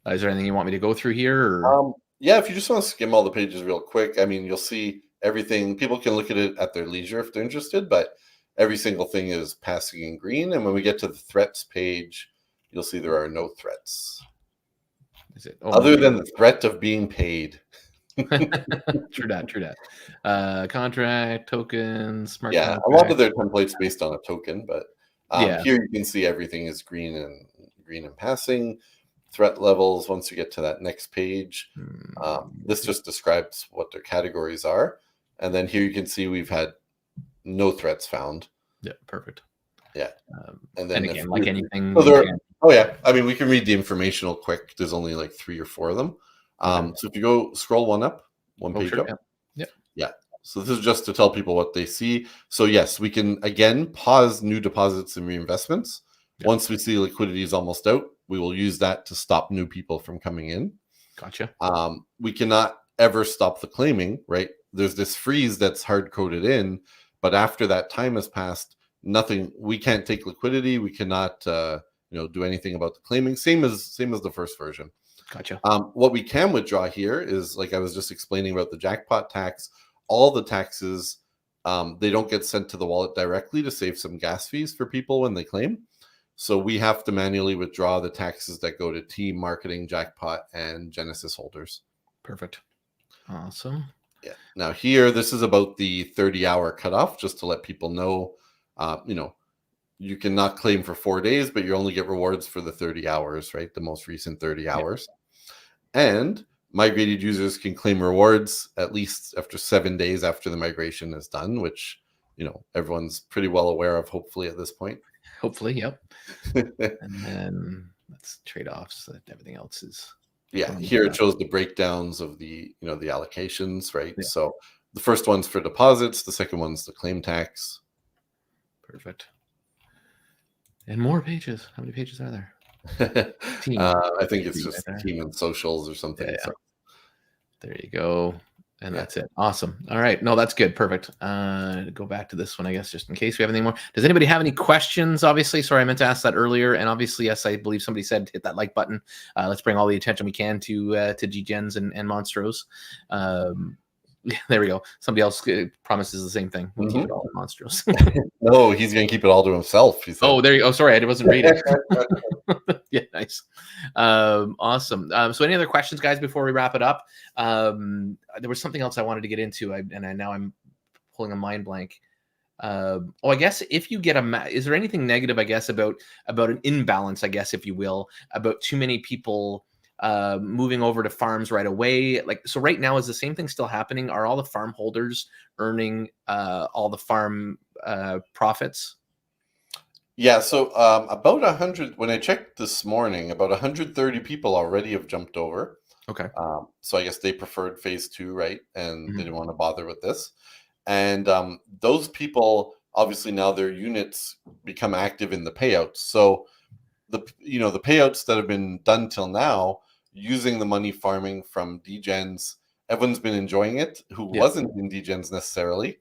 Is there anything you want me to go through here? Or? If you just want to skim all the pages real quick, I mean, you'll see everything. People can look at it at their leisure if they're interested, but every single thing is passing in green. And when we get to the threats page, you'll see there are no threats. Is it other than the threat of being paid? True that. Contract, tokens, smart contract. A lot of their templates based on a token, but here you can see everything is green and passing. Threat levels, once you get to that next page, this just describes what their categories are. And then here you can see we've had no threats found. Yeah, perfect. Yeah. And then again, like anything. I mean, we can read the informational quick. There's only like 3 or 4 of them. So if you scroll one page up. Yeah. So this is just to tell people what they see. So yes, we can again pause new deposits and reinvestments. Once we see liquidity is almost out, we will use that to stop new people from coming in. Gotcha. We cannot ever stop the claiming, right? There's this freeze that's hard coded in, but after that time has passed, nothing. We can't take liquidity. We cannot, do anything about the claiming. Same as the first version. Gotcha. What we can withdraw here is, like I was just explaining about the jackpot tax. All the taxes, they don't get sent to the wallet directly to save some gas fees for people when they claim. So we have to manually withdraw the taxes that go to team, marketing, jackpot, and Genesis holders. Perfect. Awesome. Yeah. Now here, this is about the 30-hour cutoff, just to let people know, you cannot claim for 4 days, but you only get rewards for the 30 hours, right? The most recent 30 hours. And migrated users can claim rewards at least after 7 days after the migration is done, which, everyone's pretty well aware of, hopefully, at this point. Hopefully, yep. And then that's trade-offs. Everything else is. Yeah, here it shows the breakdowns of the, the allocations, right? Yeah. So the first one's for deposits, the second one's the claim tax. Perfect. And more pages. How many pages are there? I think it's just team and socials or something. Yeah. So. There you go. And that's it. Awesome. All right. No, that's good. Perfect. Go back to this one, I guess, just in case we have anything more. Does anybody have any questions? Obviously, sorry, I meant to ask that earlier. And obviously, yes, I believe somebody said hit that like button. Let's bring all the attention we can to Degenz and Monstros. There we go. Somebody else promises the same thing. We keep it all in Monstros. No, he's going to keep it all to himself. He said. Oh, there you go. Oh, sorry, I wasn't reading. Yeah, nice. Awesome. So any other questions, guys, before we wrap it up? There was something else I wanted to get into, now I'm pulling a mind blank. I guess if you get is there anything negative, I guess, about an imbalance, I guess, if you will, about too many people moving over to farms right away? Like, so right now, is the same thing still happening? Are all the farm holders earning all the farm profits? Yeah, so about 100, when I checked this morning, about 130 people already have jumped over. Okay. So I guess they preferred phase 2, right? And they didn't want to bother with this. And those people, obviously now their units become active in the payouts. So the payouts that have been done till now, using the money farming from Degenz, everyone's been enjoying it who wasn't in Degenz necessarily.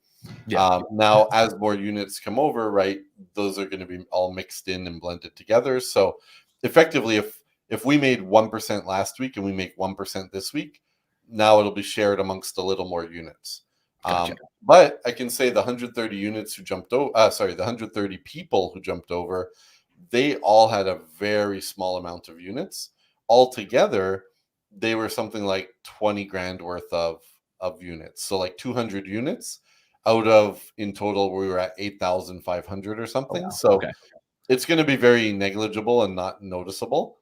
Now, as more units come over, right, those are going to be all mixed in and blended together. So effectively, if we made 1% last week and we make 1% this week, now it'll be shared amongst a little more units. Gotcha. But I can say the 130 units who jumped over, the 130 people who jumped over, they all had a very small amount of units. Altogether, they were something like 20 grand worth of units. So like 200 units out of, in total, we were at 8,500 or something. Oh, wow. So it's going to be very negligible and not noticeable.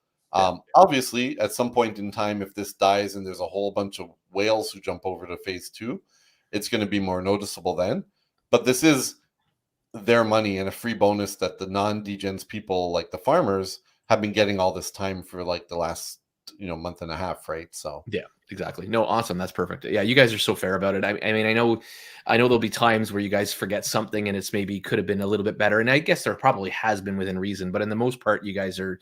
Obviously, at some point in time, if this dies and there's a whole bunch of whales who jump over to phase 2, it's going to be more noticeable then. But this is their money and a free bonus that the non-Degenz people, like the farmers, have been getting all this time for like the last month and a half, right? So yeah, exactly. No, awesome. That's perfect. Yeah, you guys are so fair about it. I mean, I know there'll be times where you guys forget something and it's maybe could have been a little bit better. And I guess there probably has been within reason, but in the most part, you guys are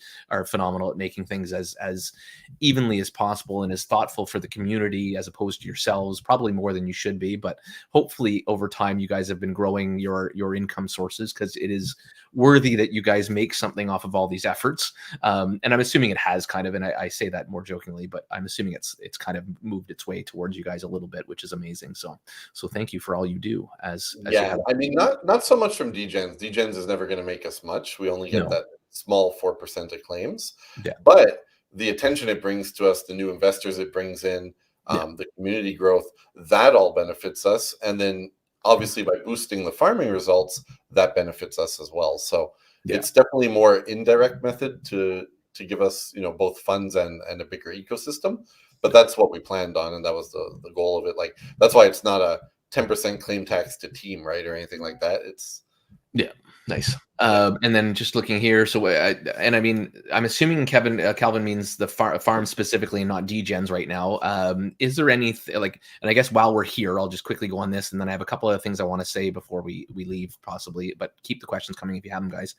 phenomenal at making things as evenly as possible and as thoughtful for the community as opposed to yourselves, probably more than you should be. But hopefully over time, you guys have been growing your income sources, because it is worthy that you guys make something off of all these efforts. And I'm assuming it has kind of, and I say that more jokingly, but I'm assuming it's kind of moved its way towards you guys a little bit, which is amazing. So thank you for all you do. As I mean, not so much from Degenz. Degenz is never going to make us much. We only get that small 4% of claims. Yeah. But the attention it brings to us, the new investors it brings in, the community growth, that all benefits us. And then obviously by boosting the farming results, that benefits us as well. So it's definitely more indirect method to give us, both funds and a bigger ecosystem. But that's what we planned on, and that was the goal of it. Like, that's why it's not a 10% claim tax to team, right, or anything like that. It's nice. And then just looking here, so I mean, I'm assuming Calvin means the farm specifically, and not Degenz right now. Is there any and I guess while we're here, I'll just quickly go on this, and then I have a couple of things I want to say before we leave, possibly. But keep the questions coming if you have them, guys.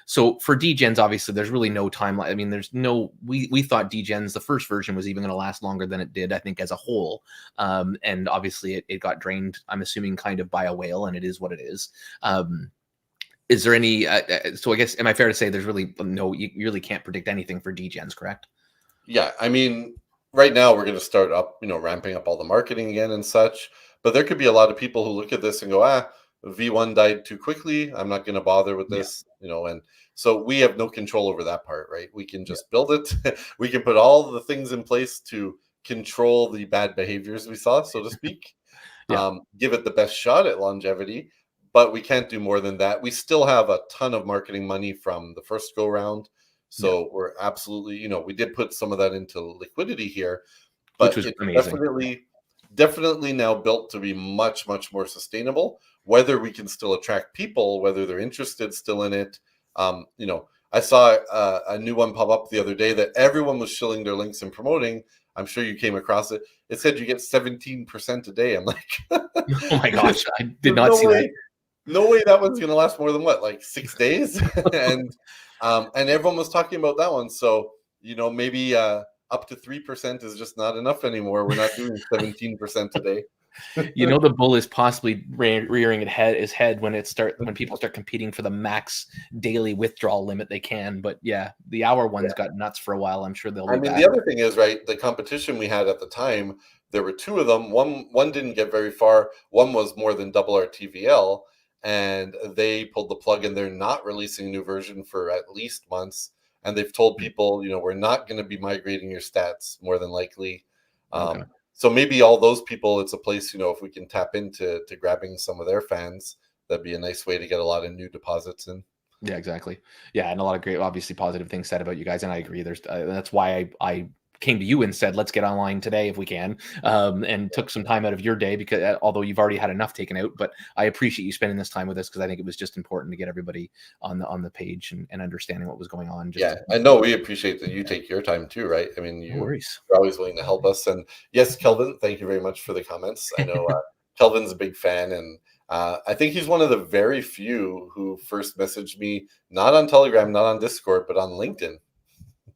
So for Degenz, obviously, there's really no timeline. I mean, there's no. We thought Degenz, the first version, was even going to last longer than it did, I think, as a whole. And obviously, it got drained, I'm assuming, kind of by a whale, and it is what it is. Is there any, so I guess, am I fair to say there's really no, you really can't predict anything for Degenz, correct? Yeah, I mean, right now we're going to start up, ramping up all the marketing again and such, but there could be a lot of people who look at this and go, V1 died too quickly, I'm not going to bother with this, and so we have no control over that part, right? We can just build it. We can put all the things in place to control the bad behaviors we saw, so to speak. Give it the best shot at longevity. But we can't do more than that. We still have a ton of marketing money from the first go round. So we're absolutely, we did put some of that into liquidity here, but it's definitely now built to be much, much more sustainable. Whether we can still attract people, whether they're interested still in it. I saw a new one pop up the other day that everyone was shilling their links and promoting. I'm sure you came across it. It said you get 17% a day. I'm like, oh my gosh, I did not see that. No way that one's going to last more than 6 days. And everyone was talking about that one. So, maybe up to 3% is just not enough anymore. We're not doing 17% today. The bull is possibly rearing his head when people start competing for the max daily withdrawal limit they can. But yeah, the hour ones got nuts for a while. I'm sure they'll be back. The other thing is, right, the competition we had at the time, there were two of them. One didn't get very far. One was more than double our TVL, and they pulled the plug, and they're not releasing a new version for at least months. And they've told people, we're not going to be migrating your stats more than likely. Okay. So maybe all those people, it's a place, if we can tap into grabbing some of their fans, that'd be a nice way to get a lot of new deposits in. Yeah, exactly. Yeah, and a lot of great, obviously positive things said about you guys, and I agree. There's that's why I came to you and said, let's get online today if we can, and took some time out of your day because although you've already had enough taken out, but I appreciate you spending this time with us because I think it was just important to get everybody on the page and understanding what was going on. I know we appreciate that you take your time too, right? I mean, you're always willing to help us. And yes, Kelvin, thank you very much for the comments. I know Kelvin's a big fan, and I think he's one of the very few who first messaged me, not on Telegram, not on Discord, but on LinkedIn.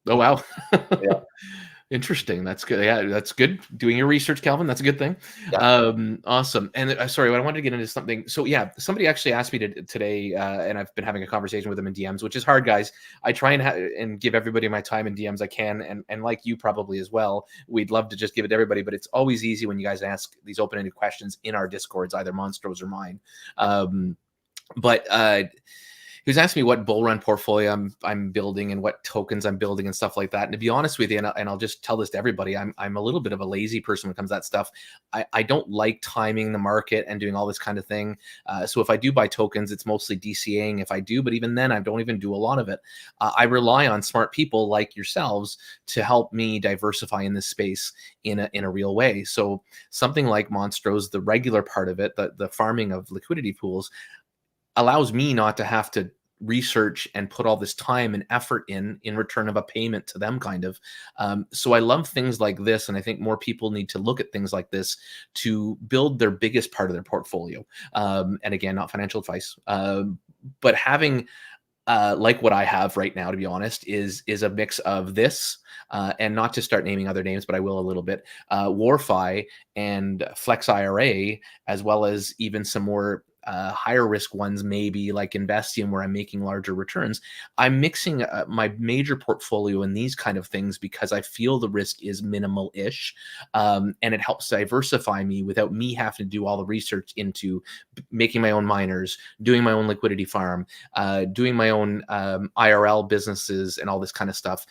Oh, wow. Yeah. Interesting. That's good. Yeah, that's good. Doing your research, Calvin. That's a good thing. Yeah. Awesome. And sorry, I wanted to get into something. So yeah, somebody actually asked me today, and I've been having a conversation with them in DMs, which is hard, guys. I try and give everybody my time in DMs I can, and like you probably as well. We'd love to just give it to everybody, but it's always easy when you guys ask these open-ended questions in our Discords, either Monstro's or mine. He was asking me what bull run portfolio I'm building and what tokens I'm building and stuff like that. And to be honest with you, and I'll just tell this to everybody, I'm a little bit of a lazy person when it comes to that stuff. I don't like timing the market and doing all this kind of thing. So if I do buy tokens, it's mostly DCAing if I do, but even then I don't even do a lot of it. I rely on smart people like yourselves to help me diversify in this space in a real way. So something like Monstro's, the regular part of it, the farming of liquidity pools, allows me not to have to research and put all this time and effort in return of a payment to them, kind of. So I love things like this, and I think more people need to look at things like this to build their biggest part of their portfolio. And again, not financial advice, but having like what I have right now, to be honest, is a mix of this and not to start naming other names, but I will a little bit, Warfi and Flex IRA, as well as even some more higher risk ones, maybe like Investium, where I'm making larger returns. I'm mixing my major portfolio in these kind of things because I feel the risk is minimal-ish, and it helps diversify me without me having to do all the research into making my own miners, doing my own liquidity farm, doing my own IRL businesses and all this kind of stuff.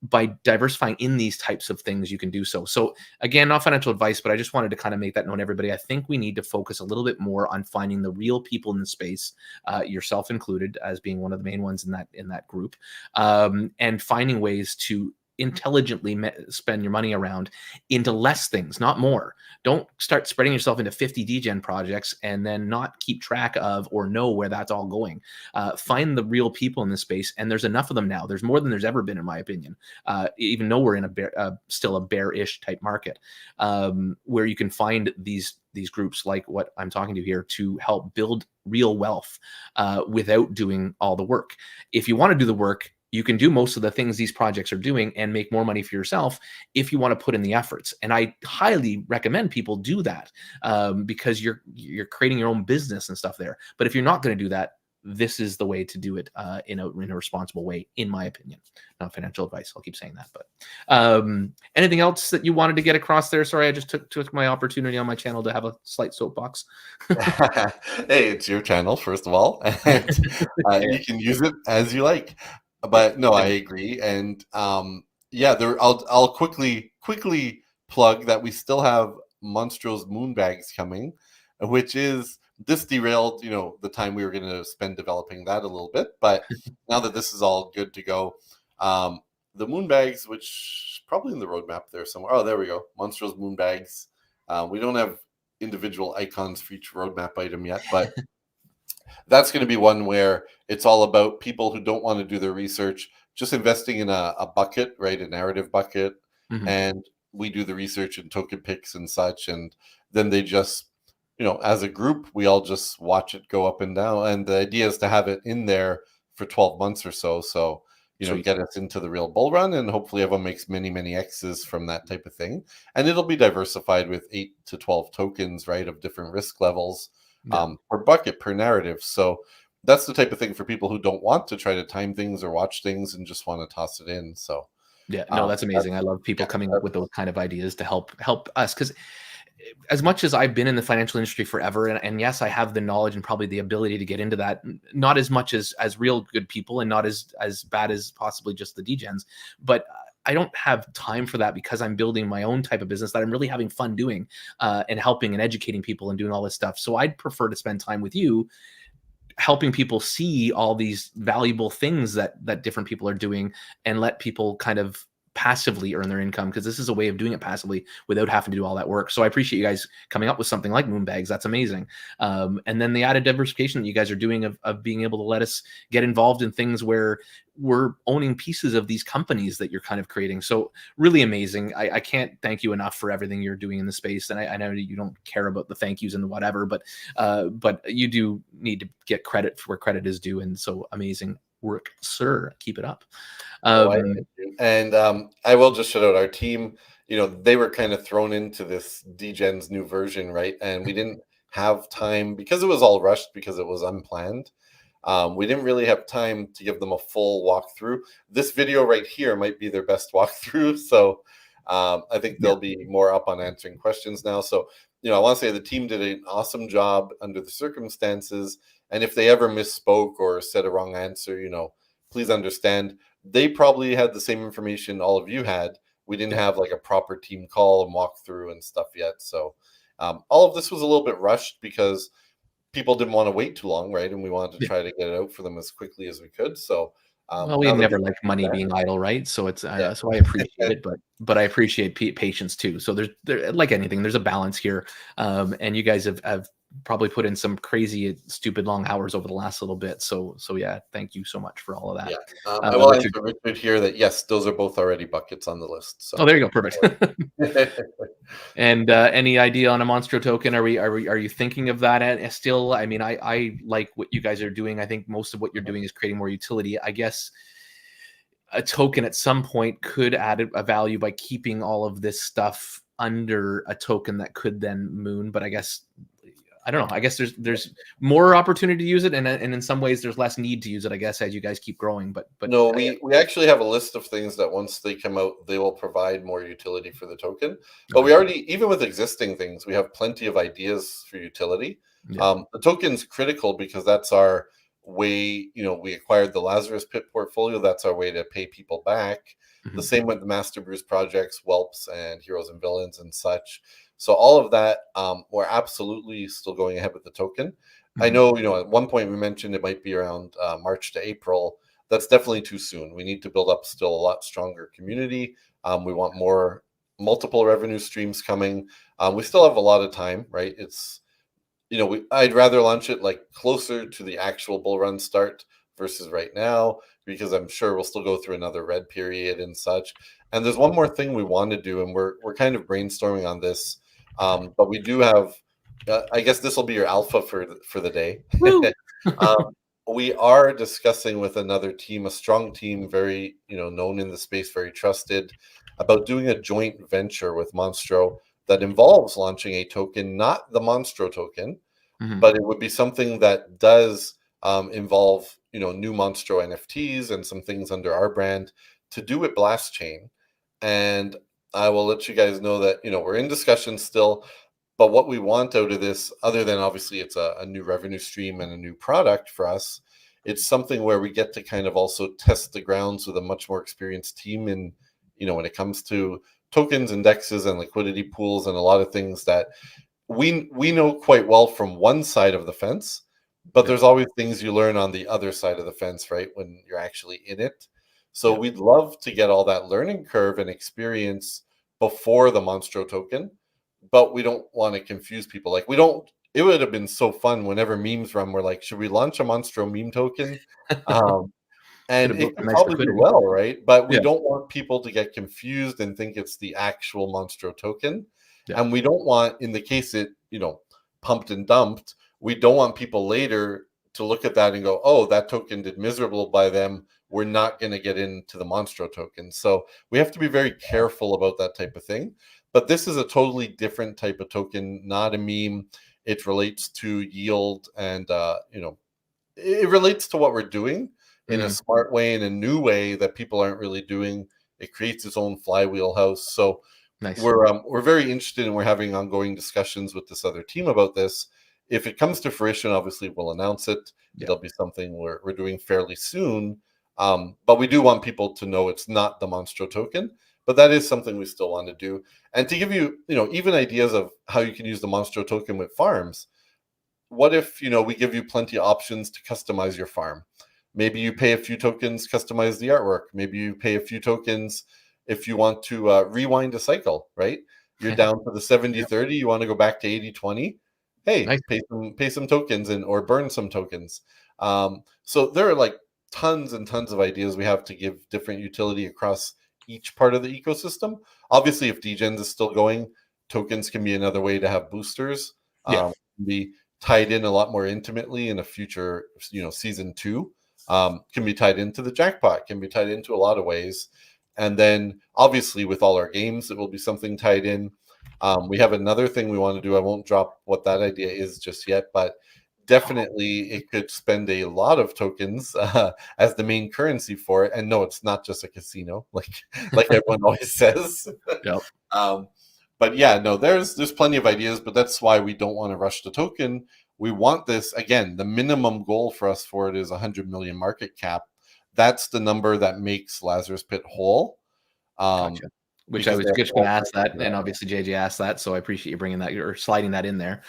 By diversifying in these types of things, you can do so. So again, not financial advice, but I just wanted to kind of make that known to everybody. I think we need to focus a little bit more on finding the real people in the space, yourself included, as being one of the main ones in that group, and finding ways to intelligently spend your money around into less things, not more. Don't start spreading yourself into 50 degen projects and then not keep track of or know where that's all going. Find the real people in this space, and there's enough of them now. There's more than there's ever been, in my opinion, even though we're in still a bearish type market, where you can find these groups like what I'm talking to here to help build real wealth without doing all the work. If you want to do the work, you can do most of the things these projects are doing and make more money for yourself if you want to put in the efforts. And I highly recommend people do that because you're creating your own business and stuff there. But if you're not going to do that, this is the way to do it in a responsible way, in my opinion. Not financial advice. I'll keep saying that. But anything else that you wanted to get across there? Sorry, I just took my opportunity on my channel to have a slight soapbox. Hey, it's your channel, first of all, and you can use it as you like. But no, I agree, and I'll quickly plug that we still have Monstro's moon bags coming, which is this derailed, the time we were going to spend developing that a little bit. But now that this is all good to go, the moon bags, which probably in the roadmap there somewhere. Oh, there we go, Monstro's moon bags. We don't have individual icons for each roadmap item yet, but that's going to be one where it's all about people who don't want to do their research, just investing in a bucket, right? A narrative bucket. Mm-hmm. And we do the research and token picks and such. And then they just, as a group, we all just watch it go up and down. And the idea is to have it in there for 12 months or so. So, get us into the real bull run, and hopefully everyone makes many X's from that type of thing. And it'll be diversified with 8 to 12 tokens, right, of different risk levels per bucket, per narrative. So that's the type of thing for people who don't want to try to time things or watch things and just want to toss it in. So yeah, no, that's amazing. I love people coming up with those kind of ideas to help us, because as much as I've been in the financial industry forever, and yes, I have the knowledge and probably the ability to get into that, not as much as real good people, and not as bad as possibly just the Degenz, but I don't have time for that, because I'm building my own type of business that I'm really having fun doing, and helping and educating people and doing all this stuff. So I'd prefer to spend time with you, helping people see all these valuable things that different people are doing, and let people kind of passively earn their income, because this is a way of doing it passively without having to do all that work. So I appreciate you guys coming up with something like Moonbags. That's amazing. And then the added diversification that you guys are doing of being able to let us get involved in things where we're owning pieces of these companies that you're kind of creating. So really amazing. I can't thank you enough for everything you're doing in the space. And I know that you don't care about the thank yous and the whatever, but you do need to get credit for where credit is due. And so amazing work, sir. Keep it up. And I will just shout out our team. They were kind of thrown into this Degenz new version, right? And we didn't have time, because it was all rushed, because it was unplanned. We didn't really have time to give them a full walkthrough. This video right here might be their best walkthrough. So I think they'll be more up on answering questions now. So, I want to say the team did an awesome job under the circumstances. And if they ever misspoke or said a wrong answer, please understand. They probably had the same information all of you had. We didn't have like a proper team call and walkthrough and stuff yet. So all of this was a little bit rushed, because people didn't want to wait too long, right? And we wanted to try to get it out for them as quickly as we could. So well, we never like money being idle, right? So it's so I appreciate it, but I appreciate patience too. So there's like anything, there's a balance here, and you guys have probably put in some crazy, stupid long hours over the last little bit. So yeah, thank you so much for all of that. Yeah, I will answer Richard here that yes, those are both already buckets on the list. So. Oh, there you go, perfect. And any idea on a Monstro token? Are you thinking of that still? I mean, I like what you guys are doing. I think most of what you're doing is creating more utility. I guess a token at some point could add a value by keeping all of this stuff under a token that could then moon. But I guess, I don't know. I guess there's more opportunity to use it, and in some ways there's less need to use it, I guess, as you guys keep growing. But no, we actually have a list of things that once they come out, they will provide more utility for the token. But we already, even with existing things, we have plenty of ideas for utility. The token's critical because that's our way. We acquired the Lazarus Pit portfolio. That's our way to pay people back. The same with the Master Brews projects, Whelps, and Heroes and Villains and such. So all of that, we're absolutely still going ahead with the token. I know, at one point we mentioned it might be around March to April. That's definitely too soon. We need to build up still a lot stronger community. We want more multiple revenue streams coming. We still have a lot of time, right? It's, I'd rather launch it like closer to the actual bull run start versus right now, because I'm sure we'll still go through another red period and such. And there's one more thing we want to do, and we're kind of brainstorming on this. But we do have, I guess this will be your alpha for the day. We are discussing with another team, a strong team, very known in the space, very trusted, about doing a joint venture with Monstro that involves launching a token, not the Monstro token, but it would be something that does involve new Monstro NFTs and some things under our brand to do with Blast Chain. And I will let you guys know that, we're in discussion still, but what we want out of this, other than obviously it's a new revenue stream and a new product for us, it's something where we get to kind of also test the grounds with a much more experienced team in, when it comes to tokens, indexes, and liquidity pools, and a lot of things that we know quite well from one side of the fence, but there's always things you learn on the other side of the fence, right, when you're actually in it. So we'd love to get all that learning curve and experience before the Monstro token, but we don't want to confuse people. Like it would have been so fun whenever memes run. We're like, should we launch a Monstro meme token? And it could probably do well, right? But we don't want people to get confused and think it's the actual Monstro token. And we don't want, in the case it, pumped and dumped, we don't want people later to look at that and go, oh, that token did miserable by them. we're not going to get into the Monstro token. So we have to be very careful about that type of thing. But this is a totally different type of token, not a meme. It relates to yield, and it relates to what we're doing in a smart way, in a new way that people aren't really doing. It creates its own flywheel house. So Nice. we're very interested, and we're having ongoing discussions with this other team about this. If it comes to fruition, obviously we'll announce it. Yeah. There'll be something we're doing fairly soon. But we do want people to know it's not the Monstro token, but that is something we still want to do. And to give you, even ideas of how you can use the Monstro token with farms. What if, we give you plenty of options to customize your farm? Maybe you pay a few tokens, customize the artwork. Maybe you pay a few tokens if you want to rewind a cycle, right? You're down to the 70-30, you want to go back to 80-20. Hey, nice. pay some tokens or burn some tokens. So there are like tons and tons of ideas we have to give different utility across each part of the ecosystem. Obviously, if Degenz is still going, tokens can be another way to have boosters. Be tied in a lot more intimately in a future, season 2. Can be tied into the jackpot, can be tied into a lot of ways. And then obviously with all our games, it will be something tied in. We have another thing we want to do. I won't drop what that idea is just yet, but definitely it could spend a lot of tokens as the main currency for it. And no, it's not just a casino, like everyone always says. Yep. But yeah, no, there's plenty of ideas, but that's why we don't want to rush the token. We want this, again, the minimum goal for us for it is 100 million market cap. That's the number that makes Lazarus Pit whole. Gotcha. Which I was just going to ask that, and obviously JJ asked that, so I appreciate you bringing that or sliding that in there.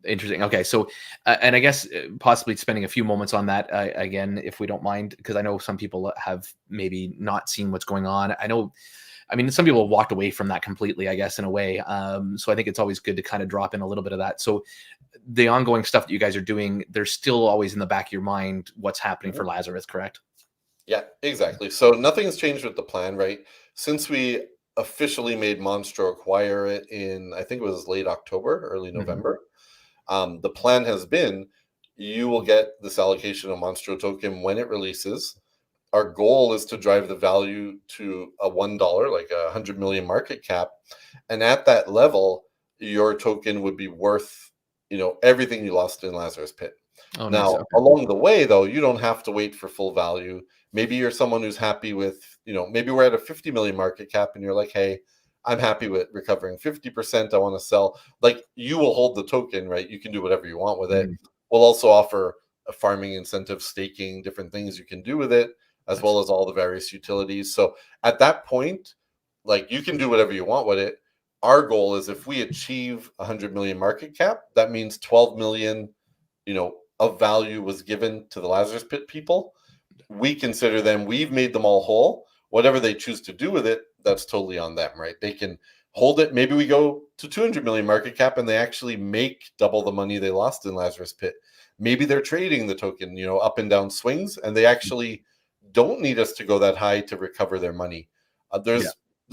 Interesting. Okay, so and I guess possibly spending a few moments on that again, if we don't mind, because I know some people have maybe not seen what's going on. I mean, some people walked away from that completely, I guess, in a way. So I think it's always good to kind of drop in a little bit of that. So the ongoing stuff that you guys are doing, there's still always in the back of your mind what's happening for Lazarus, correct? Yeah, exactly. So nothing's changed with the plan, right? Since we officially made Monstro acquire it in, I think it was late October, early November, the plan has been you will get this allocation of Monstro token when it releases. Our goal is to drive the value to a $1, like 100 million market cap. And at that level, your token would be worth, everything you lost in Lazarus Pit. Oh, now, nice. Okay. Along the way, though, you don't have to wait for full value. Maybe you're someone who's happy with, maybe we're at a 50 million market cap and you're like, hey, I'm happy with recovering 50%. I want to sell. Like, you will hold the token, right? You can do whatever you want with it. We'll also offer a farming incentive, staking, different things you can do with it, as well as all the various utilities. So at that point, like, you can do whatever you want with it. Our goal is if we achieve 100 million market cap, that means 12 million, of value was given to the Lazarus Pit people. We consider them, we've made them all whole. Whatever they choose to do with it, that's totally on them, right? They can hold it. Maybe we go to 200 million market cap and they actually make double the money they lost in Lazarus Pit. Maybe they're trading the token, up and down swings, and they actually don't need us to go that high to recover their money. There's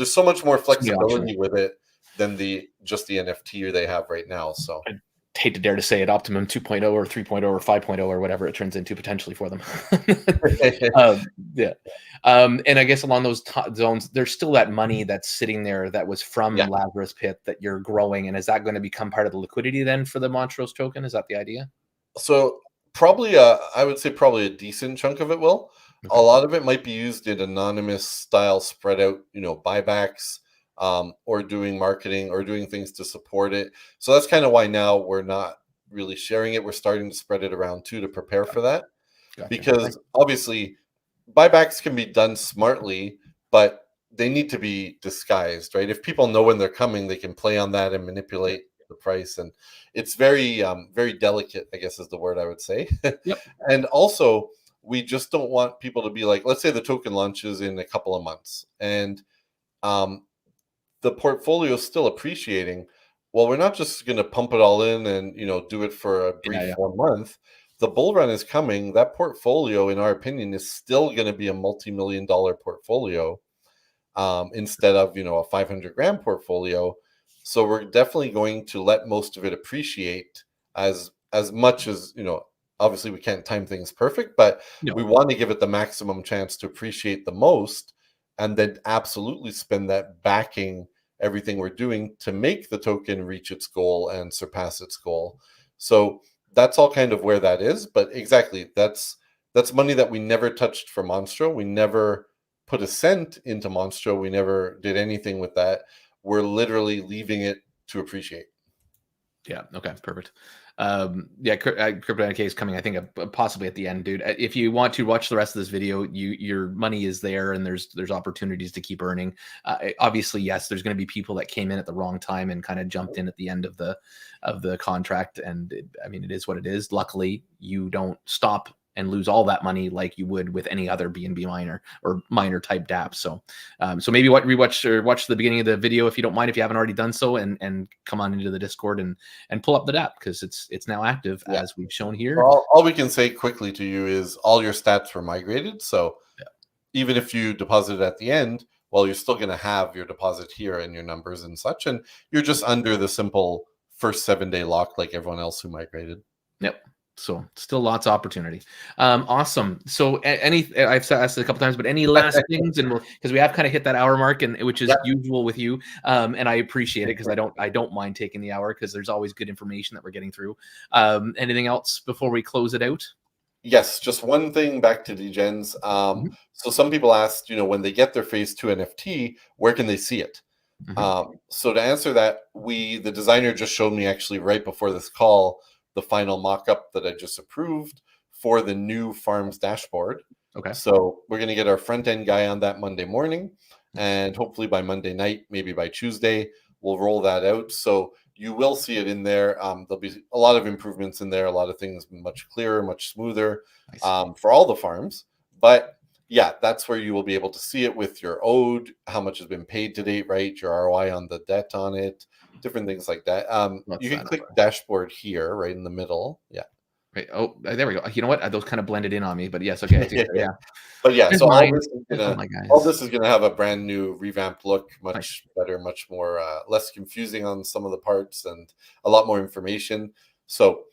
so much more flexibility with it than just the NFT they have right now. So I'd hate to dare to say it, Optimum 2.0 or 3.0 or 5.0 or whatever it turns into potentially for them. And I guess along those zones, there's still that money that's sitting there that was from Lazarus Pit that you're growing. And is that going to become part of the liquidity then for the Monstros token? Is that the idea? So probably, I would say probably a decent chunk of it will. Okay. A lot of it might be used in anonymous style spread out, buybacks, or doing marketing or doing things to support it. So that's kind of why now we're not really sharing it. We're starting to spread it around too to prepare for that. Gotcha. Because obviously buybacks can be done smartly, but they need to be disguised, right? If people know when they're coming, they can play on that and manipulate the price. And it's very, very delicate, I guess is the word I would say. Yep. And also, we just don't want people to be like, let's say the token launches in a couple of months and the portfolio is still appreciating. Well, we're not just going to pump it all in and, do it for a brief 1 month. The bull run is coming. That portfolio, in our opinion, is still going to be a multi-million-dollar portfolio instead of, a 500 grand portfolio. So we're definitely going to let most of it appreciate as much as, obviously we can't time things perfect, but we want to give it the maximum chance to appreciate the most, and then absolutely spend that backing everything we're doing to make the token reach its goal and surpass its goal. So that's all kind of where that is. But exactly, that's money that we never touched for Monstro. We never put a cent into Monstro. We never did anything with that. We're literally leaving it to appreciate. Yeah. Okay. Perfect. Yeah. Crypto NK is coming, I think, possibly at the end, dude. If you want to watch the rest of this video, your money is there, and there's opportunities to keep earning. Obviously, yes, there's going to be people that came in at the wrong time and kind of jumped in at the end of the contract, and I mean, it is what it is. Luckily, you don't stop and lose all that money like you would with any other BNB miner or miner type DApp. So, so maybe rewatch or watch the beginning of the video if you don't mind, if you haven't already done so, and come on into the Discord and pull up the DApp, because it's now active, as we've shown here. All we can say quickly to you is all your stats were migrated. So even if you deposited at the end, well, you're still going to have your deposit here and your numbers and such, and you're just under the simple first 7-day lock like everyone else who migrated. Yep. So still lots of opportunity. Awesome. So I've asked it a couple times, but any last things, and because we have kind of hit that hour mark, and which is usual with you. And I appreciate it, because I don't mind taking the hour, because there's always good information that we're getting through. Anything else before we close it out? Yes, just one thing back to Degenz. So some people asked, when they get their phase 2 NFT, where can they see it? So to answer that, the designer just showed me actually right before this call the final mock-up that I just approved for the new Farmz dashboard. Okay. So we're going to get our front-end guy on that Monday morning, and hopefully by Monday night, maybe by Tuesday, we'll roll that out. So you will see it in there. There'll be a lot of improvements in there, a lot of things much clearer, much smoother for all the farms. But yeah, that's where you will be able to see it with your ode, how much has been paid to date, right? Your ROI on the debt on it, different things like that. You can click dashboard here, right in the middle. Yeah. Right. Oh, there we go. You know what? Those kind of blended in on me, but yes. Okay. Yeah. But yeah, so all this is gonna have a brand new revamped look, much better, much more less confusing on some of the parts, and a lot more information. So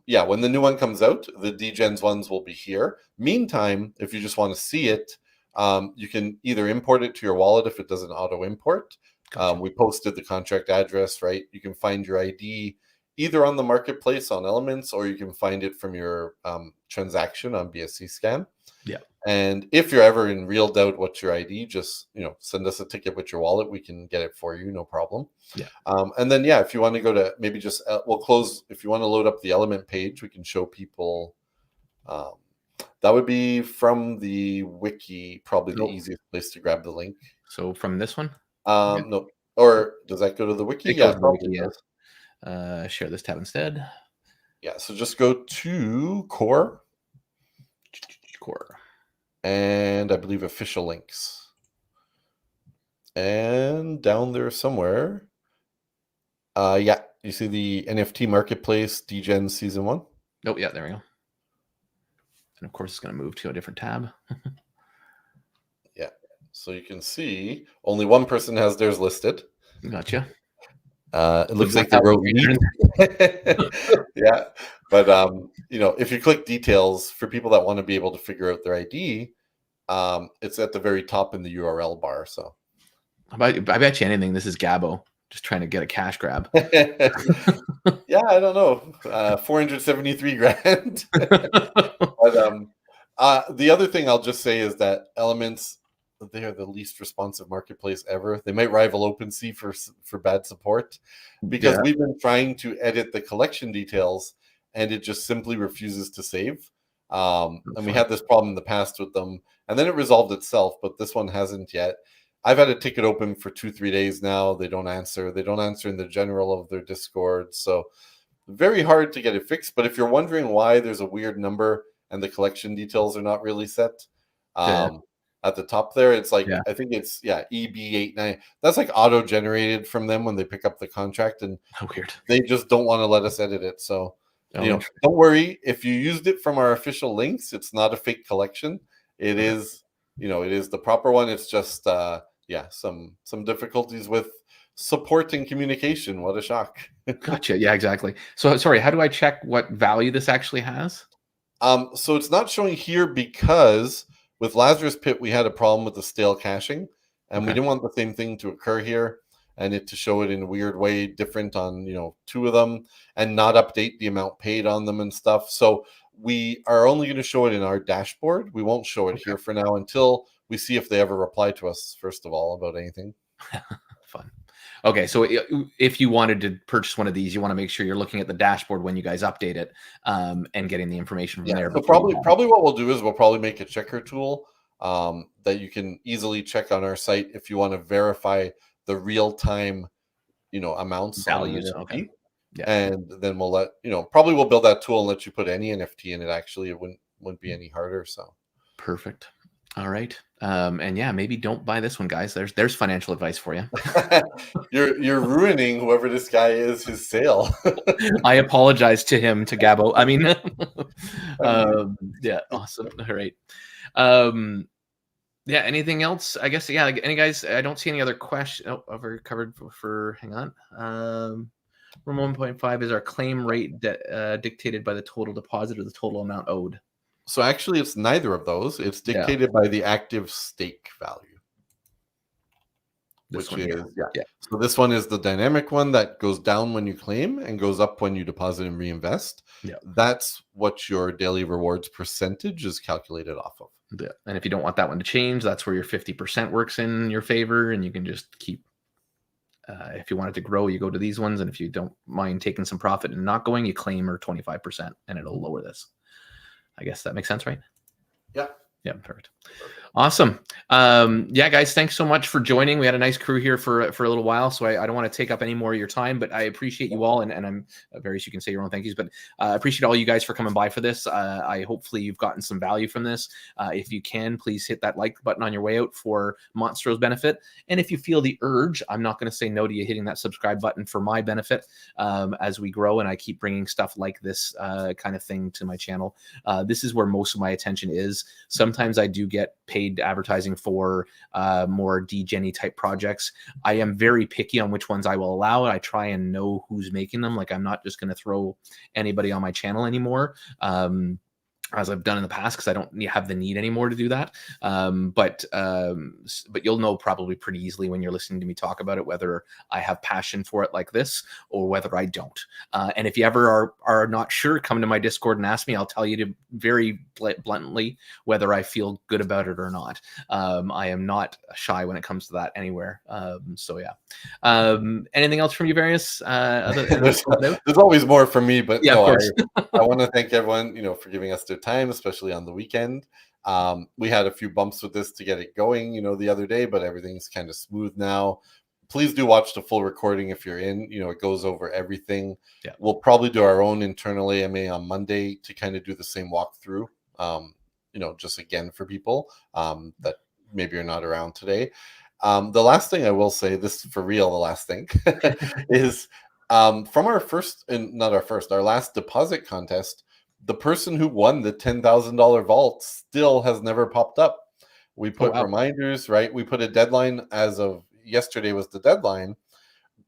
yeah, when the new one comes out, the Degenz ones will be here. Meantime, if you just want to see it, you can either import it to your wallet if it doesn't auto import. Gotcha. We posted the contract address, right? You can find your ID either on the marketplace on Elements, or you can find it from your transaction on BSC Scan. Yeah. And if you're ever in real doubt what's your ID, just send us a ticket with your wallet. We can get it for you, no problem. Yeah. And then if you want to go to maybe just we'll close. If you want to load up the Element page, we can show people. That would be from the wiki, probably the easiest place to grab the link. So from this one? No. Or does that go to the wiki? Yeah, probably does. Share this tab instead. Yeah, so just go to core. And I believe official links. And down there somewhere, yeah, you see the NFT marketplace, Degenz season 1. Oh, yeah, there we go. And of course, it's going to move to a different tab. Yeah, so you can see only one person has theirs listed. Gotcha. It looks like they wrote me. Yeah, but if you click details, for people that want to be able to figure out their ID, it's at the very top in the URL bar. So I bet you anything this is Gabo just trying to get a cash grab. Yeah, I don't know, 473 grand. But the other thing I'll just say is that Elements, they are the least responsive marketplace ever. They might rival OpenSea for bad support, because we've been trying to edit the collection details and it just simply refuses to save. And we had this problem in the past with them, and then it resolved itself, but this one hasn't yet. I've had a ticket open for 2-3 days now. They don't answer. They don't answer in the general of their Discord. So very hard to get it fixed. But if you're wondering why there's a weird number and the collection details are not really set, at the top there, it's like, I think it's EB89. That's like auto generated from them when they pick up the contract, and weird. They just don't want to let us edit it. So don't worry, if you used it from our official links, it's not a fake collection. It is, it is the proper one. It's just some difficulties with support and communication. What a shock. Gotcha. Yeah, exactly. So sorry, how do I check what value this actually has? So it's not showing here because with Lazarus Pit, we had a problem with the stale caching, and we Okay. didn't want the same thing to occur here and it to show it in a weird way, different on, two of them, and not update the amount paid on them and stuff. So we are only going to show it in our dashboard. We won't show it Okay. here for now until we see if they ever reply to us, first of all, about anything. Fun. Okay, so if you wanted to purchase one of these, you want to make sure you're looking at the dashboard when you guys update it, and getting the information from there. So probably what we'll do is we'll probably make a checker tool that you can easily check on our site if you want to verify the real time, amounts Values. on an NFT. Okay. Yeah. And then we'll let probably we'll build that tool and let you put any NFT in it. Actually, it wouldn't be any harder. So perfect. All right. And yeah, maybe don't buy this one, guys. There's financial advice for you. You're ruining whoever this guy is, his sale. I apologize to him, to Gabo. I mean, yeah, awesome. All right. Yeah, anything else? I guess, yeah, any guys, I don't see any other questions. Oh, I've already covered for, hang on. Room 1.5 is our claim rate dictated by the total deposit or the total amount owed. So actually, it's neither of those. It's dictated by the active stake value. This which one is yeah. So this one is the dynamic one that goes down when you claim and goes up when you deposit and reinvest. Yeah. That's what your daily rewards percentage is calculated off of. Yeah. And if you don't want that one to change, that's where your 50% works in your favor, and you can just keep. If you want it to grow, you go to these ones, and if you don't mind taking some profit and not going, you claim or 25%, and it'll lower this. I guess that makes sense, right? Yeah. Yeah, perfect. Awesome. Yeah, guys, thanks so much for joining. We had a nice crew here for a little while, so I don't want to take up any more of your time, but I appreciate you all, and I'm Various, you can say your own thank yous, but I appreciate all you guys for coming by for this. I hopefully you've gotten some value from this. If you can, please hit that like button on your way out for Monstro's benefit, and if you feel the urge, I'm not going to say no to you hitting that subscribe button for my benefit as we grow and I keep bringing stuff like this kind of thing to my channel. This is where most of my attention is. Sometimes I do get paid advertising for more Degenz type projects. I am very picky on which ones I will allow. I try and know who's making them. Like, I'm not just going to throw anybody on my channel anymore. As I've done in the past, because I don't have the need anymore to do that. But you'll know probably pretty easily when you're listening to me talk about it, whether I have passion for it like this or whether I don't. And if you ever are not sure, come to my Discord and ask me. I'll tell you to very bluntly whether I feel good about it or not. I am not shy when it comes to that anywhere. So yeah. Anything else from you, Various? There's always more from me, but yeah, no, of course. I want to thank everyone, for giving us their time, especially on the weekend. We had a few bumps with this to get it going, the other day, but everything's kind of smooth now. Please do watch the full recording if you're in. It goes over everything. Yeah. We'll probably do our own internal AMA on Monday to kind of do the same walkthrough, just again for people that maybe are not around today. The last thing I will say, this for real, the last thing is from our last deposit contest, the person who won the $10,000 vault still has never popped up. We put reminders, right? We put a deadline as of yesterday was the deadline.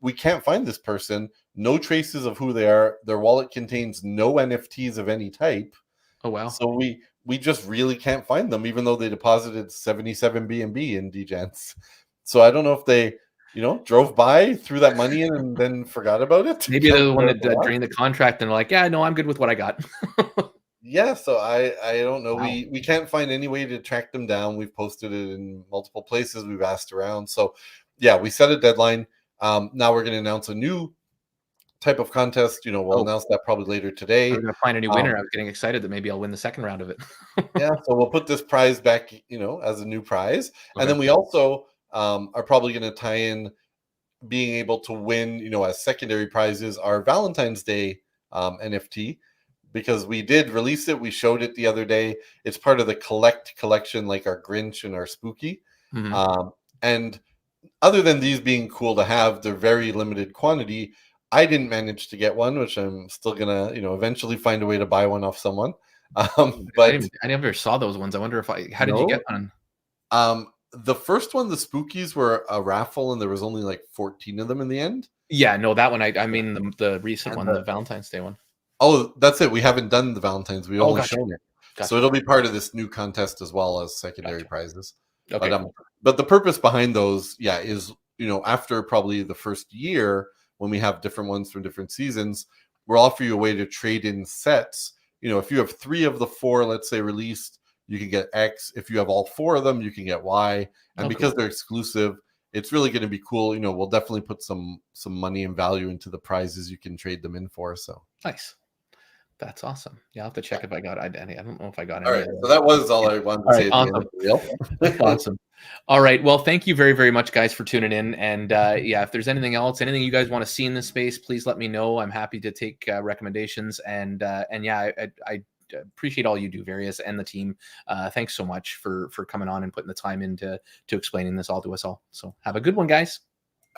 We can't find this person. No traces of who they are. Their wallet contains no NFTs of any type. Oh, wow. So we just really can't find them, even though they deposited 77 BNB in Degenz. So I don't know if they, drove by, threw that money in, and then forgot about it. Maybe they're the one that drained the contract and they're like, yeah, no, I'm good with what I got. Yeah, so I don't know. Wow. We can't find any way to track them down. We've posted it in multiple places. We've asked around. So yeah, we set a deadline. Now we're going to announce a new type of contest. We'll announce that probably later today. We're going to find a new winner. I was getting excited that maybe I'll win the second round of it. Yeah, so we'll put this prize back, as a new prize. Okay. And then we also are probably going to tie in being able to win, as secondary prizes, our Valentine's Day NFT, because we did release it. We showed it the other day. It's part of the collection, like our Grinch and our Spooky. Mm-hmm. And other than these being cool to have, they're very limited quantity. I didn't manage to get one, which I'm still gonna, eventually find a way to buy one off someone. But I never saw those ones. I wonder how did you get one? The first one, the Spookies, were a raffle, and there was only like 14 of them in the end. Yeah, no, that one. I mean the recent one, the Valentine's Day one. Oh, that's it. We haven't done the Valentine's. We only gotcha. shown it. Gotcha. So it'll be part of this new contest as well as secondary prizes. Okay. But the purpose behind those, is, after probably the first year, when we have different ones from different seasons, we'll offer you a way to trade in sets. If you have 3 of the 4, let's say, released, you can get X. If you have all 4 of them, you can get Y. And because they're exclusive, it's really going to be cool. We'll definitely put some money and value into the prizes you can trade them in for. So nice. That's awesome. Yeah, I'll have to check if I got any. I don't know if I got any. All right. So that was all I wanted to say at the end of the reel. That's awesome. All right. Well, thank you very, very much, guys, for tuning in. And if there's anything else, anything you guys want to see in this space, please let me know. I'm happy to take recommendations. And I appreciate all you do, Various, and the team. Thanks so much for coming on and putting the time into explaining this all to us all. So have a good one, guys.